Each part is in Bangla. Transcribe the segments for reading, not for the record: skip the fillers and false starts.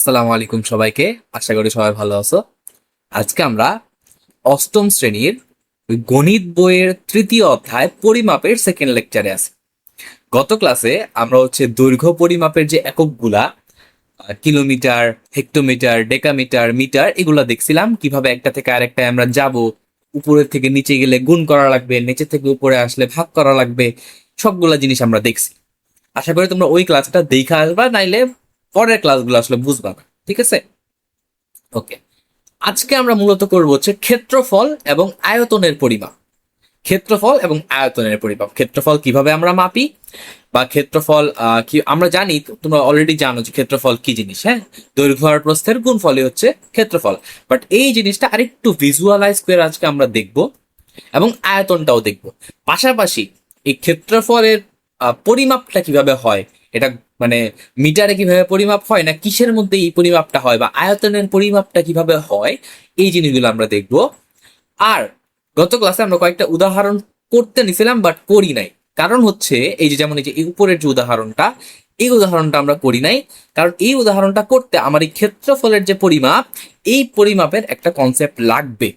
আসসালামু আলাইকুম সবাইকে। আশা করি সবাই ভালো আছো। আজকে আমরা অষ্টম শ্রেণীর ওই গণিত বইয়ের তৃতীয় অধ্যায় পরিমাপের সেকেন্ড লেকচারে আছি। গত ক্লাসে আমরা দৈর্ঘ্য পরিমাপের যে এককগুলা কিলোমিটার, হেক্টোমিটার, ডেকামিটার, মিটার এগুলা দেখছিলাম, কিভাবে একটা থেকে আরেকটায় আমরা যাব। উপরের থেকে নিচে গেলে গুণ করা লাগবে, নিচে থেকে উপরে আসলে ভাগ করা লাগবে। সবগুলা জিনিস আমরা দেখছি। আশা করি তোমরা ওই ক্লাসটা দেখা আসবা, নাইলে পরের ক্লাসগুলো আসলে বুঝবা না। ঠিক আছে, ওকে। আজকে আমরা মূলত করব ক্ষেত্রফল এবং আয়তনের পরিমাপ। ক্ষেত্রফল এবং আয়তনের পরিমাপ, ক্ষেত্রফল কিভাবে আমরা মাপি, বা ক্ষেত্রফল কি আমরা জানি, তোমরা অলরেডি জানো যে ক্ষেত্রফল কি জিনিস। হ্যাঁ, দৈর্ঘ্য আর প্রস্থের গুণফলই হচ্ছে ক্ষেত্রফল। বাট এই জিনিসটা আরেকটু ভিজুয়ালাইজ করে আজকে আমরা দেখব, এবং আয়তনটাও দেখব। পাশাপাশি এই ক্ষেত্রফলের পরিমাপটা কিভাবে হয়, এটা মানে মিটারে কিভাবে পরিমাপ হয়, না কিসের মধ্যে এই পরিমাপটা হয়, বা আয়তনের পরিমাপটা কিভাবে হয়, এই জিনিসগুলো আমরা দেখব। আর গত ক্লাসে আমরা কয়েকটা উদাহরণ করতে নিছিলাম, বাট করি নাই। কারণ এই যে যেমন এই যে এই উপরের যে উদাহরণটা, এই উদাহরণটা আমরা করি নাই। কারণ এই উদাহরণটা করতে আমার এই ক্ষেত্রফলের যে পরিমাপ, এই পরিমাপের একটা কনসেপ্ট লাগবে।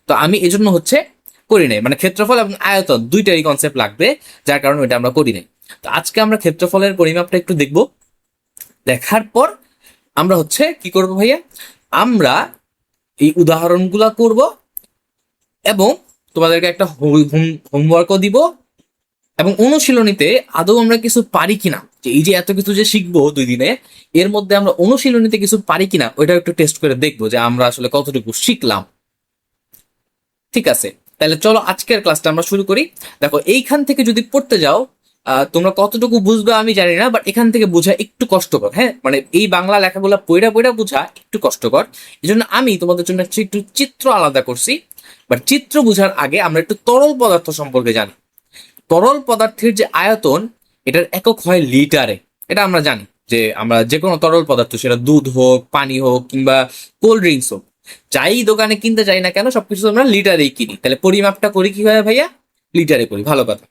তো আমি এজন্য করি নাই, মানে ক্ষেত্রফল এবং আয়তন দুইটারই কনসেপ্ট লাগবে, যার কারণে ওইটা আমরা করি নাই। তো আজকে আমরা ক্ষেত্রফলের পরিমাপটা একটু দেখব। দেখার পর আমরা কি করব ভাইয়া, আমরা এই উদাহরণগুলা করব, এবং তোমাদেরকে একটা হোমওয়ার্কও দিব, এবং অনুশীলনীতে আদৌ আমরা কিছু পারি কিনা, যে এই যে এত কিছু যে শিখবো 2 দিনে, এর মধ্যে আমরা অনুশীলনীতে কিছু পারি কিনা ওইটা একটু টেস্ট করে দেখবো, যে আমরা আসলে কতটুকু শিখলাম। ঠিক আছে, তাহলে চলো আজকের ক্লাসটা আমরা শুরু করি। দেখো, এইখান থেকে যদি পড়তে যাও, তোমরা কতটুকু বুঝবে আমি জানি না, বাট এখান থেকে বোঝা একটু কষ্টকর। হ্যাঁ, মানে এই বাংলা লেখাগুলো পইড়া পইড়া বোঝা একটু কষ্টকর। এই জন্য আমি তোমাদের জন্য একটু চিত্র আলাদা করছি। বাট চিত্র বোঝার আগে আমরা একটু তরল পদার্থ সম্পর্কে জানি। তরল পদার্থের যে আয়তন, এটার একক হয় লিটারে। এটা আমরা জানি, যে আমরা যে কোনো তরল পদার্থ, সেটা দুধ হোক, পানি হোক, কিংবা কোল্ড ড্রিঙ্কস হোক, যাই দোকানে কিনতে যাই না কেন, সবকিছু আমরা লিটারেই কিনি। তাহলে পরিমাপটা করি কিভাবে ভাইয়া? লিটারে করি। ভালো কথা।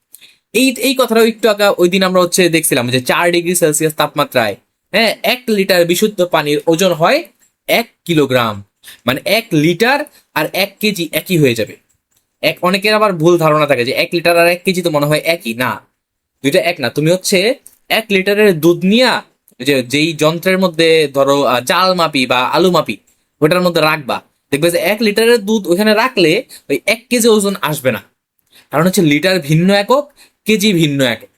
এই এই কথাটাও একটু আগে ওই দিন আমরা দেখছিলাম যে 4 ডিগ্রি সেলসিয়াস তাপমাত্রায়, হ্যাঁ, 1 লিটার বিশুদ্ধ পানির ওজন হয় 1 কিলোগ্রাম। মানে 1 লিটার আর 1 কেজি একই হয়ে যাবে। অনেকের আবার ভুল ধারণা থাকে যে 1 লিটার আর 1 কেজি তো মনে হয় একই। না, দুইটা এক না। তুমি 1 লিটারের দুধ নিয়া যেই যন্ত্রের মধ্যে ধরো চাল মাপি বা আলু মাপি, ওটার মধ্যে রাখবা, দেখবে যে 1 লিটারের দুধ ওইখানে রাখলে ওই 1 কেজি ওজন আসবে না। কারণ লিটার ভিন্ন একক, কেজি ভিন্ন একক।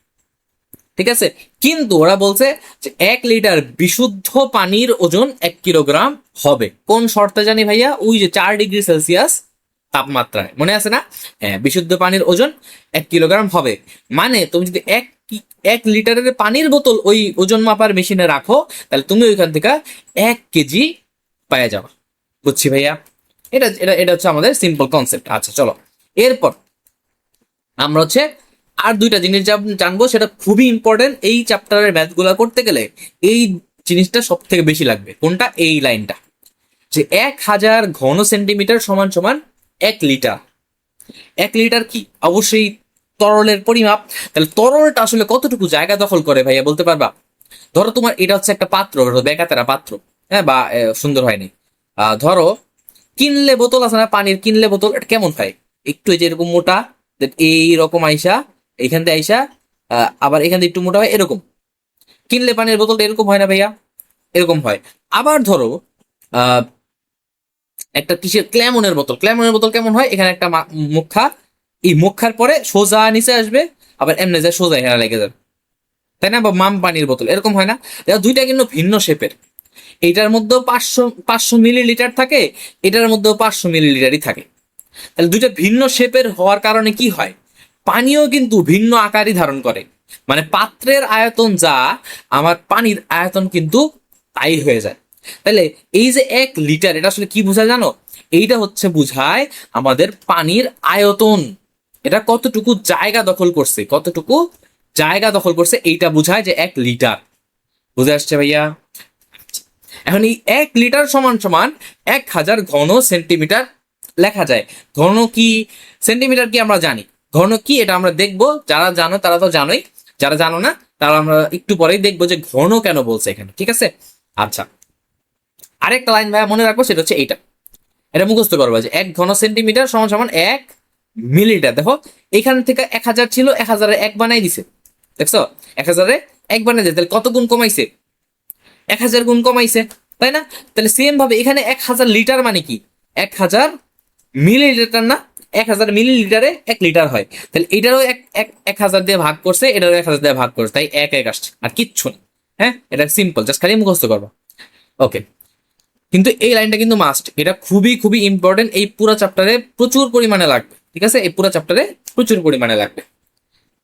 ঠিক আছে, কিন্তু ওরা বলছে যে 1 লিটার বিশুদ্ধ পানির ওজন 1 কিলোগ্রাম হবে। কোন শর্তে জানি ভাইয়া? ওই যে 4 ডিগ্রি সেলসিয়াস তাপমাত্রায়, মনে আছে না? হ্যাঁ, বিশুদ্ধ পানির ওজন 1 কিলোগ্রাম হবে। মানে তুমি যদি 1 লিটারের পানির বোতল ওই ওজন মাপার মেশিনে রাখো, তাহলে তুমি ওইখান থেকে 1 কেজি পাওয়া যাবে। বুঝছি ভাইয়া? এটা এটা এটা আমাদের সিম্পল কনসেপ্ট। আচ্ছা চলো, এরপর আমরা আর দুইটা জিনিস জানবো, সেটা খুবই ইম্পর্টেন্ট এই চ্যাপ্টারের ম্যাথগুলো করতে গেলে। এই জিনিসটা সব থেকে বেশি লাগবে। কোনটা? এই লাইনটা, যে 1000 ঘন সেন্টিমিটার সমান সমান 1 লিটার। 1 লিটার কি? অবশ্যই তরলের পরিমাপ। তাহলে তরলটা আসলে কতটুকু জায়গা দখল করে ভাইয়া, বলতে পারবা? ধরো তোমার এটা একটা পাত্র, বেকাতেরা পাত্র। হ্যাঁ, বা সুন্দর হয়নি। ধরো কিনলে বোতল আছে না, পানির কিনলে বোতল, এটা কেমন হয়? একটু এই যে এরকম মোটা, এইরকম আইসা, এখান থেকে আইসা, আবার এখান থেকে একটু মোটা হয়, এরকম। কিনলে পানির বোতলটা এরকম হয় না ভাইয়া? এরকম হয়। আবার ধরো আহ একটা কিসের ক্ল্যামনের বোতল, ক্ল্যামনের বোতল কেমন হয়? এখানে একটা মুখা, এই মুখার পরে সোজা নিচে আসবে, আবার এমনি যায় সোজা এখানে লেগে যাবে, তাই না? বা মাম পানির বোতল এরকম হয় না? দুইটা কিন্তু ভিন্ন শেপের। এইটার মধ্যেও 500 মিলিলিটার থাকে, এটার মধ্যেও 500 মিলিলিটারই থাকে। তাহলে দুইটা ভিন্ন শেপের হওয়ার কারণে কি হয়? পানিও কিন্তু ভিন্ন আকারই ধারণ করে। মানে পাত্রের আয়তন যা, আমার পানির আয়তন কিন্তু তাই হয়ে যায়। তাহলে এই যে 1 লিটার, এটা আসলে কি বোঝায় জানো? এইটা বোঝায় আমাদের পানির আয়তন। এটা কতটুকু জায়গা দখল করছে, কতটুকু জায়গা দখল করছে, এইটা বোঝায় যে 1 লিটার। বুঝে আসছে ভাইয়া? এখন এই 1 লিটার সমান সমান 1000 ঘন সেন্টিমিটার লেখা যায়। ঘন কি, সেন্টিমিটার কি আমরা জানি। ঘন কি এটা আমরা দেখবো। যারা জানো তারা তো জানোই, যারা জানো না তারা আমরা একটু পরেই দেখবো যে ঘন কেন বলছে এখানে। ঠিক আছে, আচ্ছা। আরেকটা লাইন ভাইয়া মনে রাখবো, সেটা হচ্ছে এইটা, এটা মুখস্থ করবো যে 1 ঘন সেন্টিমিটার সমান সমান 1 মিলিলিটার। দেখো এখান থেকে 1000 ছিল, 1000-এ 1 বানাই দিছে, দেখছো 1000-এ 1 বানাই দিছে, তাহলে কত গুণ কমাইছে, 1000 গুণ কমাইছে, তাই না? তাহলে সেম ভাবে এখানে 1000 লিটার মানে কি, 1000 মিলিলিটার না, 1000 মিলিলিটারে 1 লিটার হয়, তাহলে এটারও 1000 দিয়ে ভাগ করছে, এটারও 1000 দিয়ে ভাগ করছে, তাই 1 আসছে, আর কিচ্ছু না। হ্যাঁ, এটা সিম্পল, জাস্ট খালি মুখস্থ করবো। ওকে, কিন্তু এই লাইনটা কিন্তু মাস্ট, এটা খুবই খুবই ইম্পর্টেন্ট, এই পুরো চ্যাপ্টারে প্রচুর পরিমাণে লাগবে, ঠিক আছে, এই পুরো চ্যাপ্টারে প্রচুর পরিমাণে লাগবে।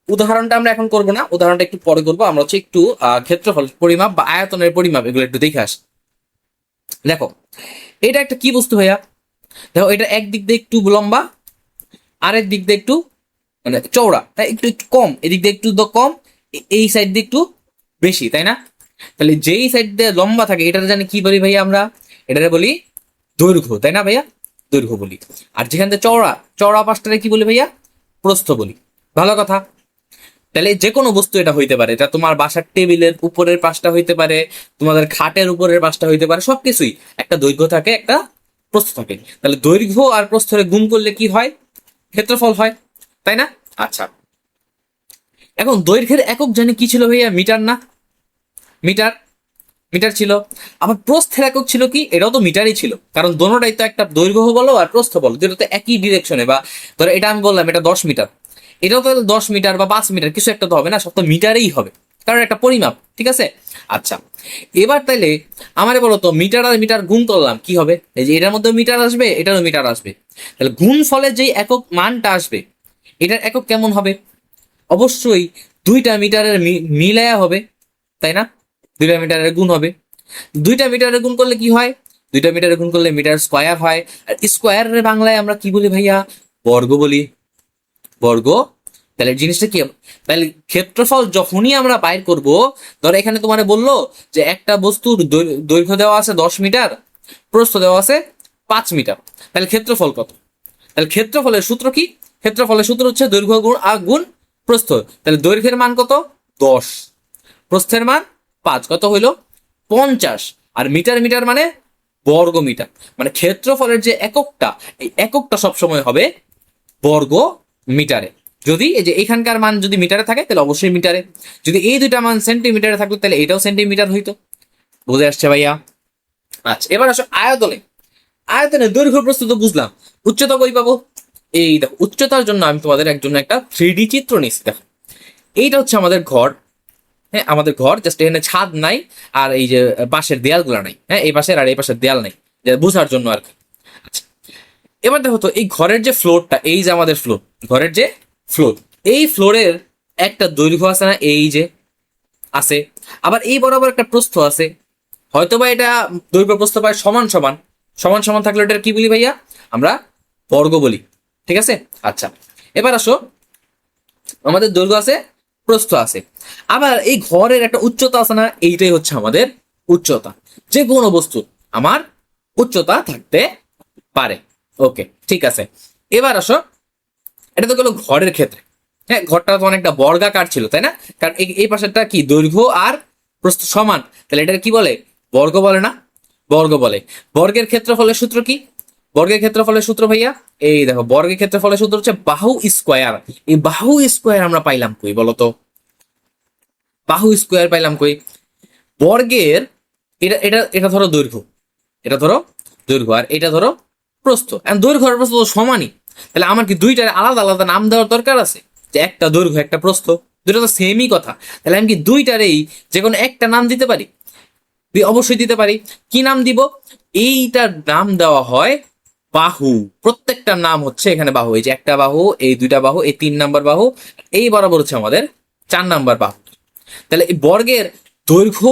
উদাহরণটা আমরা এখন করবো না, উদাহরণটা একটু পরে করবো, আমরা হচ্ছে একটু ক্ষেত্রফল পরিমাপ বা আয়তনের পরিমাপ এগুলো একটু দেখে আসি। দেখো এটা একটা কি বস্তু ভাইয়া, দেখো এটা একদিক দিয়ে একটু লম্বা, আরেক দিক দিয়ে একটু মানে চওড়া, তাই একটু একটু কম, এদিক দিয়ে একটু কম, এই সাইড দিয়ে একটু বেশি, তাই না? তাহলে যেই সাইড দিয়ে লম্বা থাকে এটার জানি কি বলি ভাইয়া, আমরা এটারে বলি দৈর্ঘ্য, তাই না ভাইয়া, দৈর্ঘ্য বলি। আর যেখান থেকে চওড়া, চওড়া পাশটারে কি বলি ভাইয়া, প্রস্থ বলি। ভালো কথা, তাহলে যে কোনো বস্তু এটা হইতে পারে, এটা তোমার বাসার টেবিলের উপরের পাশটা হইতে পারে, তোমাদের খাটের উপরের পাশটা হইতে পারে, সবকিছুই একটা দৈর্ঘ্য থাকে, একটা প্রস্থ থাকে। তাহলে দৈর্ঘ্য আর প্রস্থরে গুণ করলে কি হয়, ক্ষেত্রফল হয়, তাই না? আচ্ছা, এখন দৈর্ঘ্যের একক জানি কি ছিল ভাইয়া, মিটার না, মিটার, মিটার ছিল। আবার প্রস্থের একক ছিল কি, এটাও তো মিটারই ছিল, কারণ দোনোটাই তো একটা দৈর্ঘ্য বলো আর প্রস্থ বলো, যেটা তো একই ডিরেকশনে, বা ধরো এটা আমি বললাম এটা 10 মিটার, এটাও তো 10 মিটার বা 5 মিটার, কিছু একটা তো হবে না, সব তো মিটারেই হবে, কারণ একটা পরিমাপ, ঠিক আছে। আচ্ছা, এবার তাইলে আমারে বলো তো, মিটার আর মিটার গুণ করলাম কি হবে, এই যে এটার মধ্যে মিটার আসবে, এটারও মিটার আসবে, তাহলে গুণ ফলে যেই একক মানটা আসবে, এটার একক কেমন হবে, অবশ্যই দুইটা মিটারের মিলায়া হবে, তাই না? দুইটা মিটারের গুণ হবে, দুইটা মিটারের গুণ করলে কি হয়, দুইটা মিটারের গুণ করলে মিটার স্কোয়ার হয়, আর স্কোয়ারের বাংলায় আমরা কি বলি ভাইয়া, বর্গ বলি, বর্গ। তাহলে জিনিসটা কি, তাহলে ক্ষেত্রফল যখনই আমরা বাইর করব, ধরো এখানে তোমার বললো যে একটা বস্তুর দৈর্ঘ্য দেওয়া আছে 10 মিটার, প্রস্থ দেওয়া আছে 5 মিটার, তাহলে ক্ষেত্রফল কত, তাহলে ক্ষেত্রফলের সূত্র কি, ক্ষেত্রফলের সূত্র হচ্ছে দৈর্ঘ্য গুণ গুণ প্রস্থ, তাহলে দৈর্ঘ্যের মান কত 10, প্রস্থের মান 5, কত হইলো 50, আর মিটার, মিটার মানে বর্গ মিটার, মানে ক্ষেত্রফলের যে এককটা, এই এককটা সবসময় হবে বর্গ মিটারে। যদি এই যে এখানকার মান যদি মিটারে থাকে তাহলে অবশ্যই মিটারে, যদি এই দুইটা মান সেন্টিমিটারে থাকতো তাহলে এটাও সেন্টিমিটার হইতো। বুঝে আসছে ভাইয়া? আচ্ছা, এবার আসো আয়তনে, আয়তনে দৈর্ঘ্য প্রস্থ তো বুঝলাম, উচ্চতা কই পাবো, এই দেখো উচ্চতার জন্য আমি তোমাদের একজন্য একটা 3D চিত্র নিচ্ছি। দেখো এইটা হচ্ছে আমাদের ঘর, হ্যাঁ আমাদের ঘর, জাস্ট এখানে ছাদ নাই, আর এই যে পাশের দেয়ালগুলো নাই, হ্যাঁ এই পাশের আর এই পাশের দেয়াল নাই, যে বোঝার জন্য আর কি। আচ্ছা, এবার দেখো তো এই ঘরের যে ফ্লোরটা, এই যে আমাদের ফ্লোর, ঘরের যে ফ্লোর, এই ফ্লোরের একটা দৈর্ঘ্য আছে না, এই যে আছে, আবার এই বরাবর একটা প্রস্থ আছে, হয়তোবা এটা দৈর্ঘ্য প্রস্থ পায় সমান সমান, সমান সমান থাকলে এটা কি বলি ভাইয়া, আমরা বর্গ বলি, ঠিক আছে। আচ্ছা, এবার আসো, আমাদের দৈর্ঘ্য আছে, প্রস্থ আছে, আবার এই ঘরের একটা উচ্চতা আছে না, এইটাই হচ্ছে আমাদের উচ্চতা, যে কোনো বস্তু আমার উচ্চতা থাকতে পারে। ওকে, ঠিক আছে। এবার আসো, এটা তো গেলো ঘরের ক্ষেত্রে, হ্যাঁ ঘরটা তো অনেকটা বর্গাকার ছিল, তাই না, কারণ এই পাশেরটা কি দৈর্ঘ্য আর প্রস্থ সমান, তাহলে এটা কি বলে, বর্গ বলে না, বর্গ বলে। বর্গের ক্ষেত্রফলের সূত্র কি, বর্গের ক্ষেত্রফলের সূত্র ভাইয়া, এই দেখো বর্গের ক্ষেত্রফলের সূত্র হচ্ছে বাহু স্কোয়ার। এই বাহু স্কোয়ার আমরা পাইলাম কই বলতো, বাহু স্কোয়ার পাইলাম কই, বর্গের, এটা এটা এটা ধরো দৈর্ঘ্য, এটা ধরো দৈর্ঘ্য, আর এটা ধরো প্রস্থ, দৈর্ঘ্য আর প্রস্থ তো সমানই, তাহলে আমার কি দুইটার আলাদা আলাদা নাম দেওয়ার দরকার আছে, যে একটা দৈর্ঘ্য একটা প্রস্থ, দুটো তো সেমই কথা, তাহলে আমি কি দুইটারেই যে কোনো একটা নাম দিতে পারি, অবশ্যই দিতে পারি। কি নাম দিব, এইটার নাম দেওয়া হয় বাহু, প্রত্যেকটার নাম হচ্ছে এখানে বাহু, এই যে একটা বাহু, এই দুইটা বাহু, এই 3 নাম্বার বাহু, এই বরাবর হচ্ছে আমাদের 4 নাম্বার বাহু। তাহলে এই বর্গের দৈর্ঘ্য,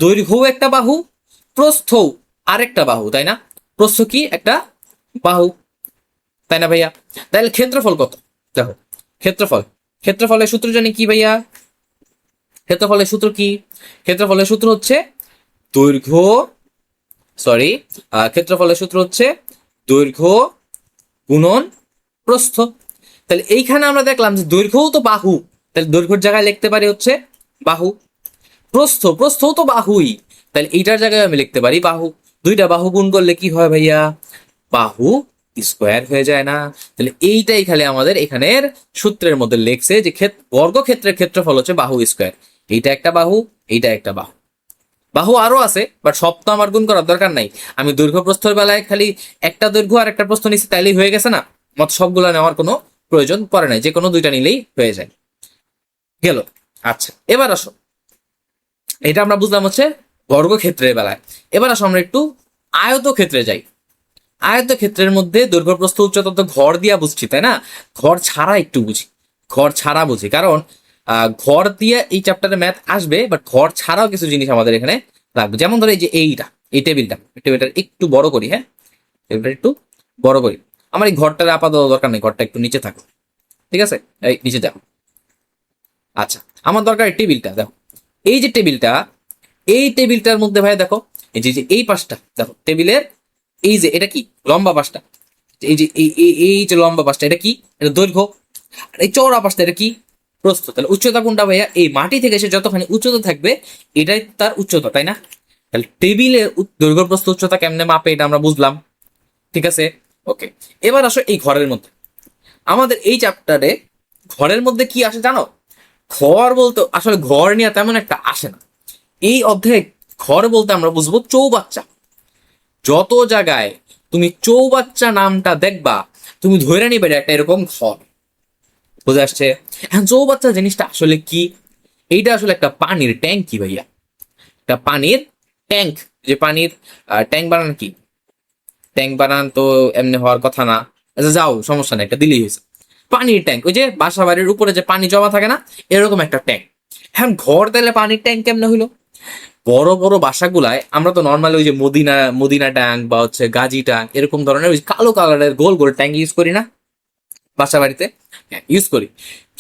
দৈর্ঘ্য একটা বাহু, প্রস্থ আরেকটা বাহু, তাই না, প্রস্থ কি একটা বাহু, তাই না ভাইয়া? তাহলে ক্ষেত্রফল কত, দেখো ক্ষেত্রফল, ক্ষেত্রফলের সূত্র জানি কি ভাইয়া, ক্ষেত্রফলের সূত্র কি, ক্ষেত্রফলের সূত্র হচ্ছে দৈর্ঘ্য, সরি, ক্ষেত্রফলের সূত্র হচ্ছে দৈর্ঘ্য গুণন প্রস্থ। তাহলে এইখানে আমরা দেখলাম যে দৈর্ঘ্যও তো বাহু, তাহলে দৈর্ঘ্যের জায়গায় লিখতে পারি হচ্ছে বাহু, প্রস্থ, প্রস্থও তো বাহুই, তাহলে এইটার জায়গায় আমি লিখতে পারি বাহু, দুইটা বাহু গুণ করলে কি হয় ভাইয়া? বাহু স্কোয়ার হয়ে যায় না? তাহলে এইটাই খালি আমাদের এখানের সূত্রের মধ্যে লেখছে যে বর্গক্ষেত্রের ক্ষেত্রফল হচ্ছে বাহু স্কোয়ার। এইটা একটা বাহু, এইটা একটা বাহু। বাহু আরো আছে, বাট সব তো আমার গুণ করার দরকার নাই। আমি দৈর্ঘ্য প্রস্থের বেলায় খালি একটা দৈর্ঘ্য আর একটা প্রস্থ নিচ্ছি, তাইলেই হয়ে গেছে না? মত সবগুলো নেওয়ার কোনো প্রয়োজন পড়ে নাই, যে কোনো দুইটা নিলেই হয়ে যায়। গেল। আচ্ছা, এবার আসো, এটা আমরা বুঝলাম হচ্ছে বর্গক্ষেত্রের বেলায়। এবার আসো আমরা একটু আয়তক্ষেত্রে যাই। আয়তক্ষেত্রের মধ্যে দৈর্ঘ্য প্রস্থ উচ্চতা তো ঘর দিয়া বুঝছি, তাই না? ঘর ছাড়া একটু বুঝি, ঘর ছাড়া বুঝি, কারণ ঘর দিয়ে এই চ্যাপ্টারে ম্যাথ আসবে, বাট ঘর ছাড়াও কিছু জিনিস আমাদের এখানে লাগবে। যেমন ধরো এই যে এই টেবিলটা একটু বড় করি, হ্যাঁ, টেবিলটা একটু বড় করি। আমার এই ঘরটার আপাতত দরকার নেই, ঘরটা একটু নিচে থাকো, ঠিক আছে? এই নিচে যাও। আচ্ছা, আমার দরকার এই টেবিলটা। দেখো এই যে টেবিলটা, এই টেবিলটার মধ্যে ভাই দেখো, এই যে এই পাশটা দেখো টেবিলের, এই যে এটা কি লম্বা পাশটা, এই যে এই যে লম্বা পাশটা, এটা কি? এটা দৈর্ঘ্য। আর এই চওড়া পাশটা এটা কি? প্রস্থ। তাহলে উচ্চতা কোনটা ভাইয়া? এই মাটি থেকে সে যতখানি উচ্চতা থাকবে এটাই তার উচ্চতা, তাই না? তাহলে টেবিলের দৈর্ঘ্য প্রস্থ উচ্চতা কেমনে মাপে এটা আমরা বুঝলাম, ঠিক আছে? ওকে, এবার আসো এই ঘরের মধ্যে। আমাদের এই চ্যাপ্টারে ঘরের মধ্যে কি আসে জানো? ঘর বলতে আসলে ঘর নিয়ে তেমন একটা আসে না এই অধ্যায়ে। ঘর বলতে আমরা বুঝবো চৌবাচ্চা। যত জায়গায় তুমি চৌবাচ্চা নামটা দেখবা, তুমি ধরে নিবে একটা এরকম ঘর। বুঝে আসছে? এখন চৌবাচ্চা জিনিসটা আসলে কি? এইটা আসলে একটা পানির ট্যাঙ্কি ভাইয়া, একটা পানির ট্যাঙ্ক। যে পানির ট্যাঙ্ক বানান কি? ট্যাঙ্ক বানান তো এমনি হওয়ার কথা না। আচ্ছা যাও, সমস্যা নেই, একটা দিলেই হয়েছে। পানির ট্যাঙ্ক, ওই যে বাসা বাড়ির উপরে যে পানি জমা থাকে না, এরকম একটা ট্যাঙ্ক। এখন ঘর তাহলে পানির ট্যাঙ্ক কেমনে হইলো? বড় বড় বাসাগুলায় আমরা তো নর্মালি ওই যে মদিনা মদিনা ট্যাঙ্ক বা হচ্ছে গাজী ট্যাঙ্ক এরকম ধরনের ওই কালো কালারের গোল গোল ট্যাঙ্ক ইউজ করি না বাসা বাড়িতে? হ্যাঁ, ইউজ করি।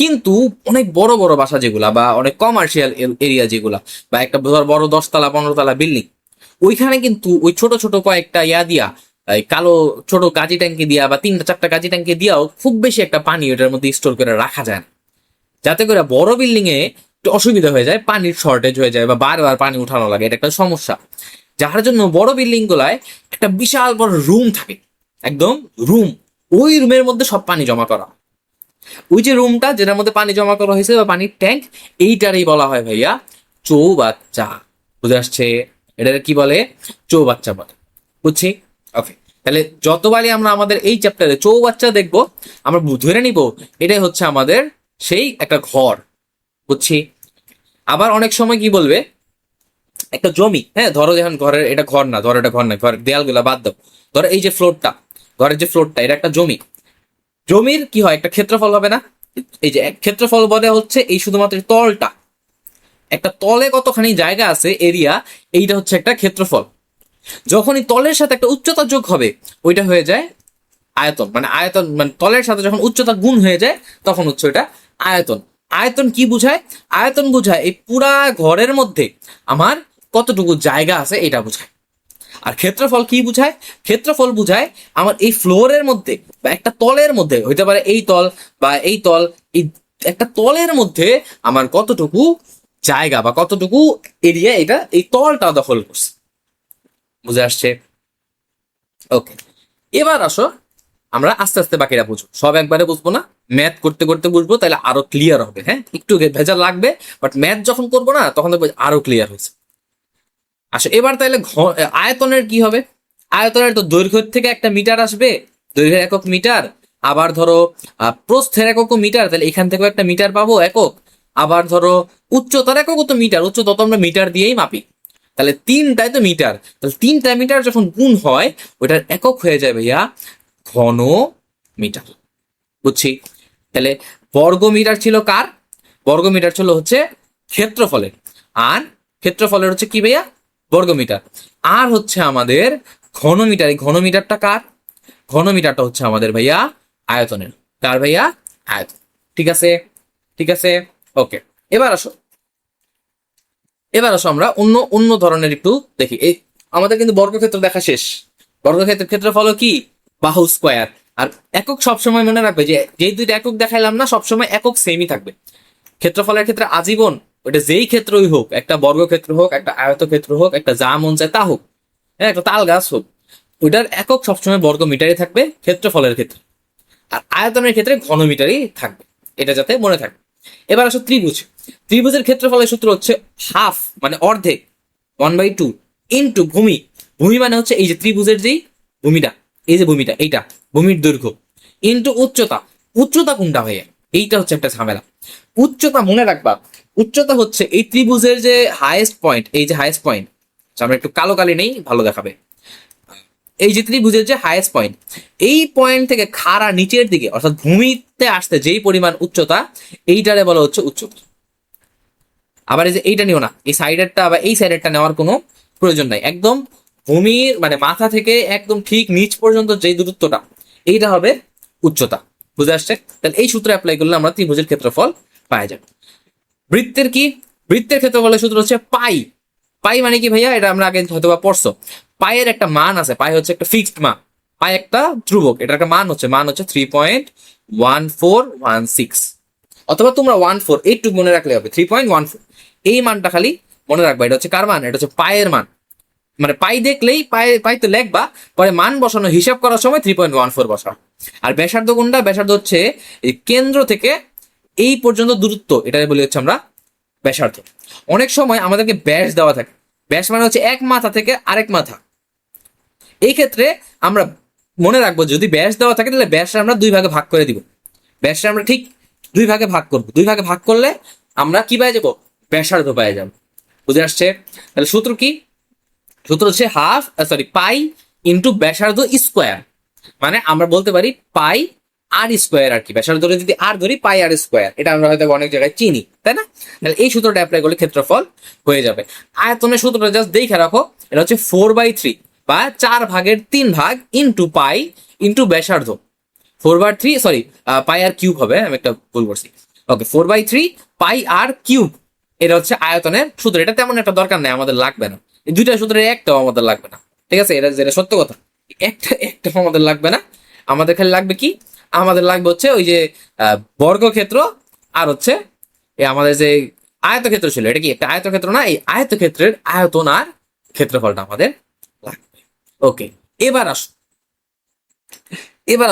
কিন্তু অনেক বড় বড় বাসা যেগুলা বা অনেক কমার্শিয়াল এরিয়া যেগুলা, বা একটা বড় 10 তলা 15 তলা বিল্ডিং, ওইখানে কিন্তু ওই ছোট ছোট কয়েকটা ইয়া দিয়া, এই কালো ছোট গাজী ট্যাঙ্কি দিয়া বা 3টা 4টা গাজী ট্যাঙ্কি দিয়াও খুব বেশি একটা পানি ওটার মধ্যে স্টোর করে রাখা যায় না। যাতে করে বড় বিল্ডিং এ একটু অসুবিধা হয়ে যায়, পানির শর্টেজ হয়ে যায় বা বারবার পানি উঠানো লাগে, এটা একটা সমস্যা। যার জন্য বড় বিল্ডিং গুলায় একটা বিশাল বড় রুম থাকে, একদম রুম। ওই রুমের মধ্যে সব পানি জমা করা। ওই যে রুমটা যেটার মধ্যে পানি জমা করা হয়েছে বা পানির ট্যাঙ্ক, এইটারই বলা হয় ভাইয়া চৌবাচ্চা। বুঝে আসছে? এটা কি বলে? চৌবাচ্চা বলে। বুঝছি? ওকে, তাহলে যতবারই আমরা আমাদের এই চ্যাপ্টারে চৌবাচ্চা দেখবো, আমরা ধরে নিব এটাই হচ্ছে আমাদের সেই একটা ঘর। বুঝছি? আবার অনেক সময় কি বলবে, একটা জমি, হ্যাঁ, ধরো যখন ঘরের, এটা ঘর না, ধরো এটা ঘর না, ঘরের দেয়ালগুলা বাদ দাও, ধরো এই যে ফ্লোরটা, ঘরের যে ফ্লোরটা, এটা একটা জমি। জমির কি হয়? একটা ক্ষেত্রফল হবে না? এই যে এক ক্ষেত্রফল বলে হচ্ছে এই শুধুমাত্র তলটা, একটা তলে কতখানি জায়গা আছে এরিয়া, এইটা হচ্ছে একটা ক্ষেত্রফল। যখনই তলের সাথে একটা উচ্চতা যোগ হবে, ওইটা হয়ে যায় আয়তন। মানে আয়তন মানে তলের সাথে যখন উচ্চতা গুণ হয়ে যায়, তখন হচ্ছে ওইটা আয়তন। আয়তন কি বুঝায়? আয়তন বুঝায় এই পুরা ঘরের মধ্যে আমার কতটুকু জায়গা আছে এটা বুঝায়। আর ক্ষেত্রফল কি বুঝায়? ক্ষেত্রফল বুঝায় আমার এই ফ্লোরের মধ্যে বা একটা তলের মধ্যে, হইতে পারে এই তল বা এই তল, এই একটা তলের মধ্যে আমার কতটুকু জায়গা বা কতটুকু এরিয়া এটা এই তলটা দখল করছে। বুঝে আসছে? ওকে, এবার আসো আমরা আস্তে আস্তে বাকিটা বুঝবো, সব একবারে বুঝবো না, ম্যাথ করতে করতে বুঝবো, তাহলে আরো ক্লিয়ার হবে। হ্যাঁ, একটু ভেজাল লাগবে, বাট ম্যাথ যখন করবো না তখন দেখবো আরো ক্লিয়ার হয়েছে। আচ্ছা, এবার তাহলে আয়তনের কি হবে? আয়তনের তো দৈর্ঘ্য থেকে একটা মিটার আসবে, দৈর্ঘ্যের একক মিটার। আবার ধরো প্রস্থের একক মিটার, তাহলে এখান থেকেও একটা মিটার পাবো একক। আবার ধরো উচ্চতার একক তো মিটার, উচ্চতা তো আমরা মিটার দিয়েই মাপি। তাহলে তিনটায় তো মিটার, তাহলে 3টা মিটার যখন গুণ হয়, ওইটার একক হয়ে যায় ভাইয়া ঘন মিটার। বুঝছি? তাহলে বর্গ মিটার ছিল কার? বর্গ মিটার ছিল হচ্ছে ক্ষেত্রফলের। আর ক্ষেত্রফলের হচ্ছে কি ভাইয়া? বর্গ মিটার। আর হচ্ছে আমাদের ঘনমিটার। এই ঘনমিটারটা কার? ঘনমিটারটা হচ্ছে আমাদের ভাইয়া আয়তনের। কার ভাইয়া? আয়তন। ঠিক আছে, ঠিক আছে, ওকে। এবার আসো, এবার আসো আমরা অন্য অন্য ধরনের একটু দেখি। এই আমাদের কিন্তু বর্গক্ষেত্র দেখা শেষ। বর্গক্ষেত্রের ক্ষেত্রফল কি? বাহু স্কোয়ার। আর একক সবসময় মনে রাখবে যে যেই দুইটা একক দেখাইলাম না, সবসময় একক সেমই থাকবে। ক্ষেত্রফলের ক্ষেত্রে আজীবন ওটা যেই ক্ষেত্রই হোক, একটা বর্গক্ষেত্র হোক, একটা আয়তক্ষেত্র হোক, একটা যা মন চায় তা হোক, হ্যাঁ, একটা তাল গাছ হোক, ওইটার একক সবসময় বর্গ মিটারই থাকবে ক্ষেত্রফলের ক্ষেত্রে, আর আয়তনের ক্ষেত্রে ঘনমিটারই থাকবে, এটা যাতে মনে থাকে। এবার আসো ত্রিভুজ। ত্রিভুজের ক্ষেত্রফলের সূত্র হচ্ছে হাফ মানে অর্ধেক, 1/2 ইন্টু ভূমি। ভূমি মানে হচ্ছে এই যে ত্রিভুজের যেই ভূমিটা, এই যে ভূমিটা, এইটা ভূমির দৈর্ঘ্য, ইন্টু উচ্চতা। উচ্চতা কোনটা ভাইয়া, এইটা হচ্ছে একটা ঝামেলা। উচ্চতা মনে রাখবা, উচ্চতা হচ্ছে এই ত্রিভুজের যে হাইয়েস্ট পয়েন্ট, এই যে হাইয়েস্ট পয়েন্ট, আমরা একটু কালো কালি নেই, ভালো দেখাবে। এই যে ত্রিভুজের যে হাইয়েস্ট পয়েন্ট, এই পয়েন্ট থেকে খাড়া নিচের দিকে অর্থাৎ ভূমিতে আসতে যেই পরিমাণ উচ্চতা, এইটারে বলা হচ্ছে উচ্চতা। আবার এই যে এইটা নিও না, এই সাইডেরটা বা এই সাইডেরটা নেওয়ার কোনো প্রয়োজন নাই, একদম ভূমির মানে মাথা থেকে একদম ঠিক নিচ পর্যন্ত যে দূরত্বটা, এইটা হবে উচ্চতা। বুঝে আসছে? তাহলে এই সূত্র অ্যাপ্লাই করলে আমরা ত্রিভুজের ক্ষেত্রফল পাই যাব। বৃত্তের কি? বৃত্তের ক্ষেত্রফলের সূত্র হচ্ছে পাই। পাই মানে কি ভাইয়া, এটা আমরা আগে হয়তো বা পড়ছো। পায়ের একটা মান আছে, পাই হচ্ছে একটা ফিক্সড মান, পাই একটা ধ্রুবক, এটার একটা মান হচ্ছে 3.1416, অথবা তোমরা 14 এইটুকু মনে রাখলে হবে, 3.14। এই মানটা খালি মনে রাখবা, এটা হচ্ছে কার মান, এটা হচ্ছে পায়ের মান। মানে পাই দেখলেই পাই তো লেখবা, পরে মান বসানো হিসাব করার সময় 3.14 বসা। আর ব্যাসার্ধ কোনটা? ব্যাসার্ধ হচ্ছে এই কেন্দ্র থেকে এই পর্যন্ত দূরত্ব, এটা বলি হচ্ছে আমরা ব্যাসার্ধ। অনেক সময় আমাদেরকে ব্যাস দেওয়া থাকে, ব্যাস মানে হচ্ছে এক মাথা থেকে আরেক মাথা। এই ক্ষেত্রে আমরা মনে রাখবো, যদি ব্যাস দেওয়া থাকে তাহলে ব্যাসটা আমরা দুই ভাগে ভাগ করে দিব। ব্যাসটা আমরা ঠিক দুই ভাগে ভাগ করবো, দুই ভাগে ভাগ করলে আমরা কি পাই যাবো? ব্যাসার্ধ পাই যাবো। বুঝে আসছে? তাহলে সূত্র কি? সূত্র হচ্ছে পাই ইন্টু ব্যাসার্ধ স্কোয়ার। মানে আমরা বলতে পারি পাই আর স্কোয়ার, আর কি ব্যাসার্ধ ধরে যদি আর ধরি, পাই আর স্কোয়ার, এটা আমরা হয়তো অনেক জায়গায় চিনি, তাই না? তাহলে এই সূত্রটা অ্যাপ্লাই করলে ক্ষেত্রফল হয়ে যাবে। আয়তনের সূত্রটা জাস্ট দেখে রাখো, এটা হচ্ছে 4/3 বা 4/3 ইন্টু পাই ইন্টু ব্যাসার্ধ। 4/3, সরি, পাই আর কিউব হবে, আমি একটা ভুল করছি। ওকে, 4/3 পাই আর কিউব, এটা হচ্ছে আয়তনের সূত্র। এটা তেমন একটা দরকার নেই, আমাদের লাগবে না। এই দুইটা সূত্রের একটাও আমাদের লাগবে না, ঠিক আছে? এটা যেটা সত্য কথা, একটাও আমাদের লাগবে না। আমাদের খালি লাগবে কি? আমাদের লাগবে হচ্ছে ওই যে বর্গক্ষেত্র, আর হচ্ছে এই আমাদের যে আয়তক্ষেত্র ছিল, এটা কি একটা আয়তক্ষেত্র না? এই আয়তক্ষেত্রের আয়তন আর ক্ষেত্রফলটা আমাদের লাগবে। ওকে, এবার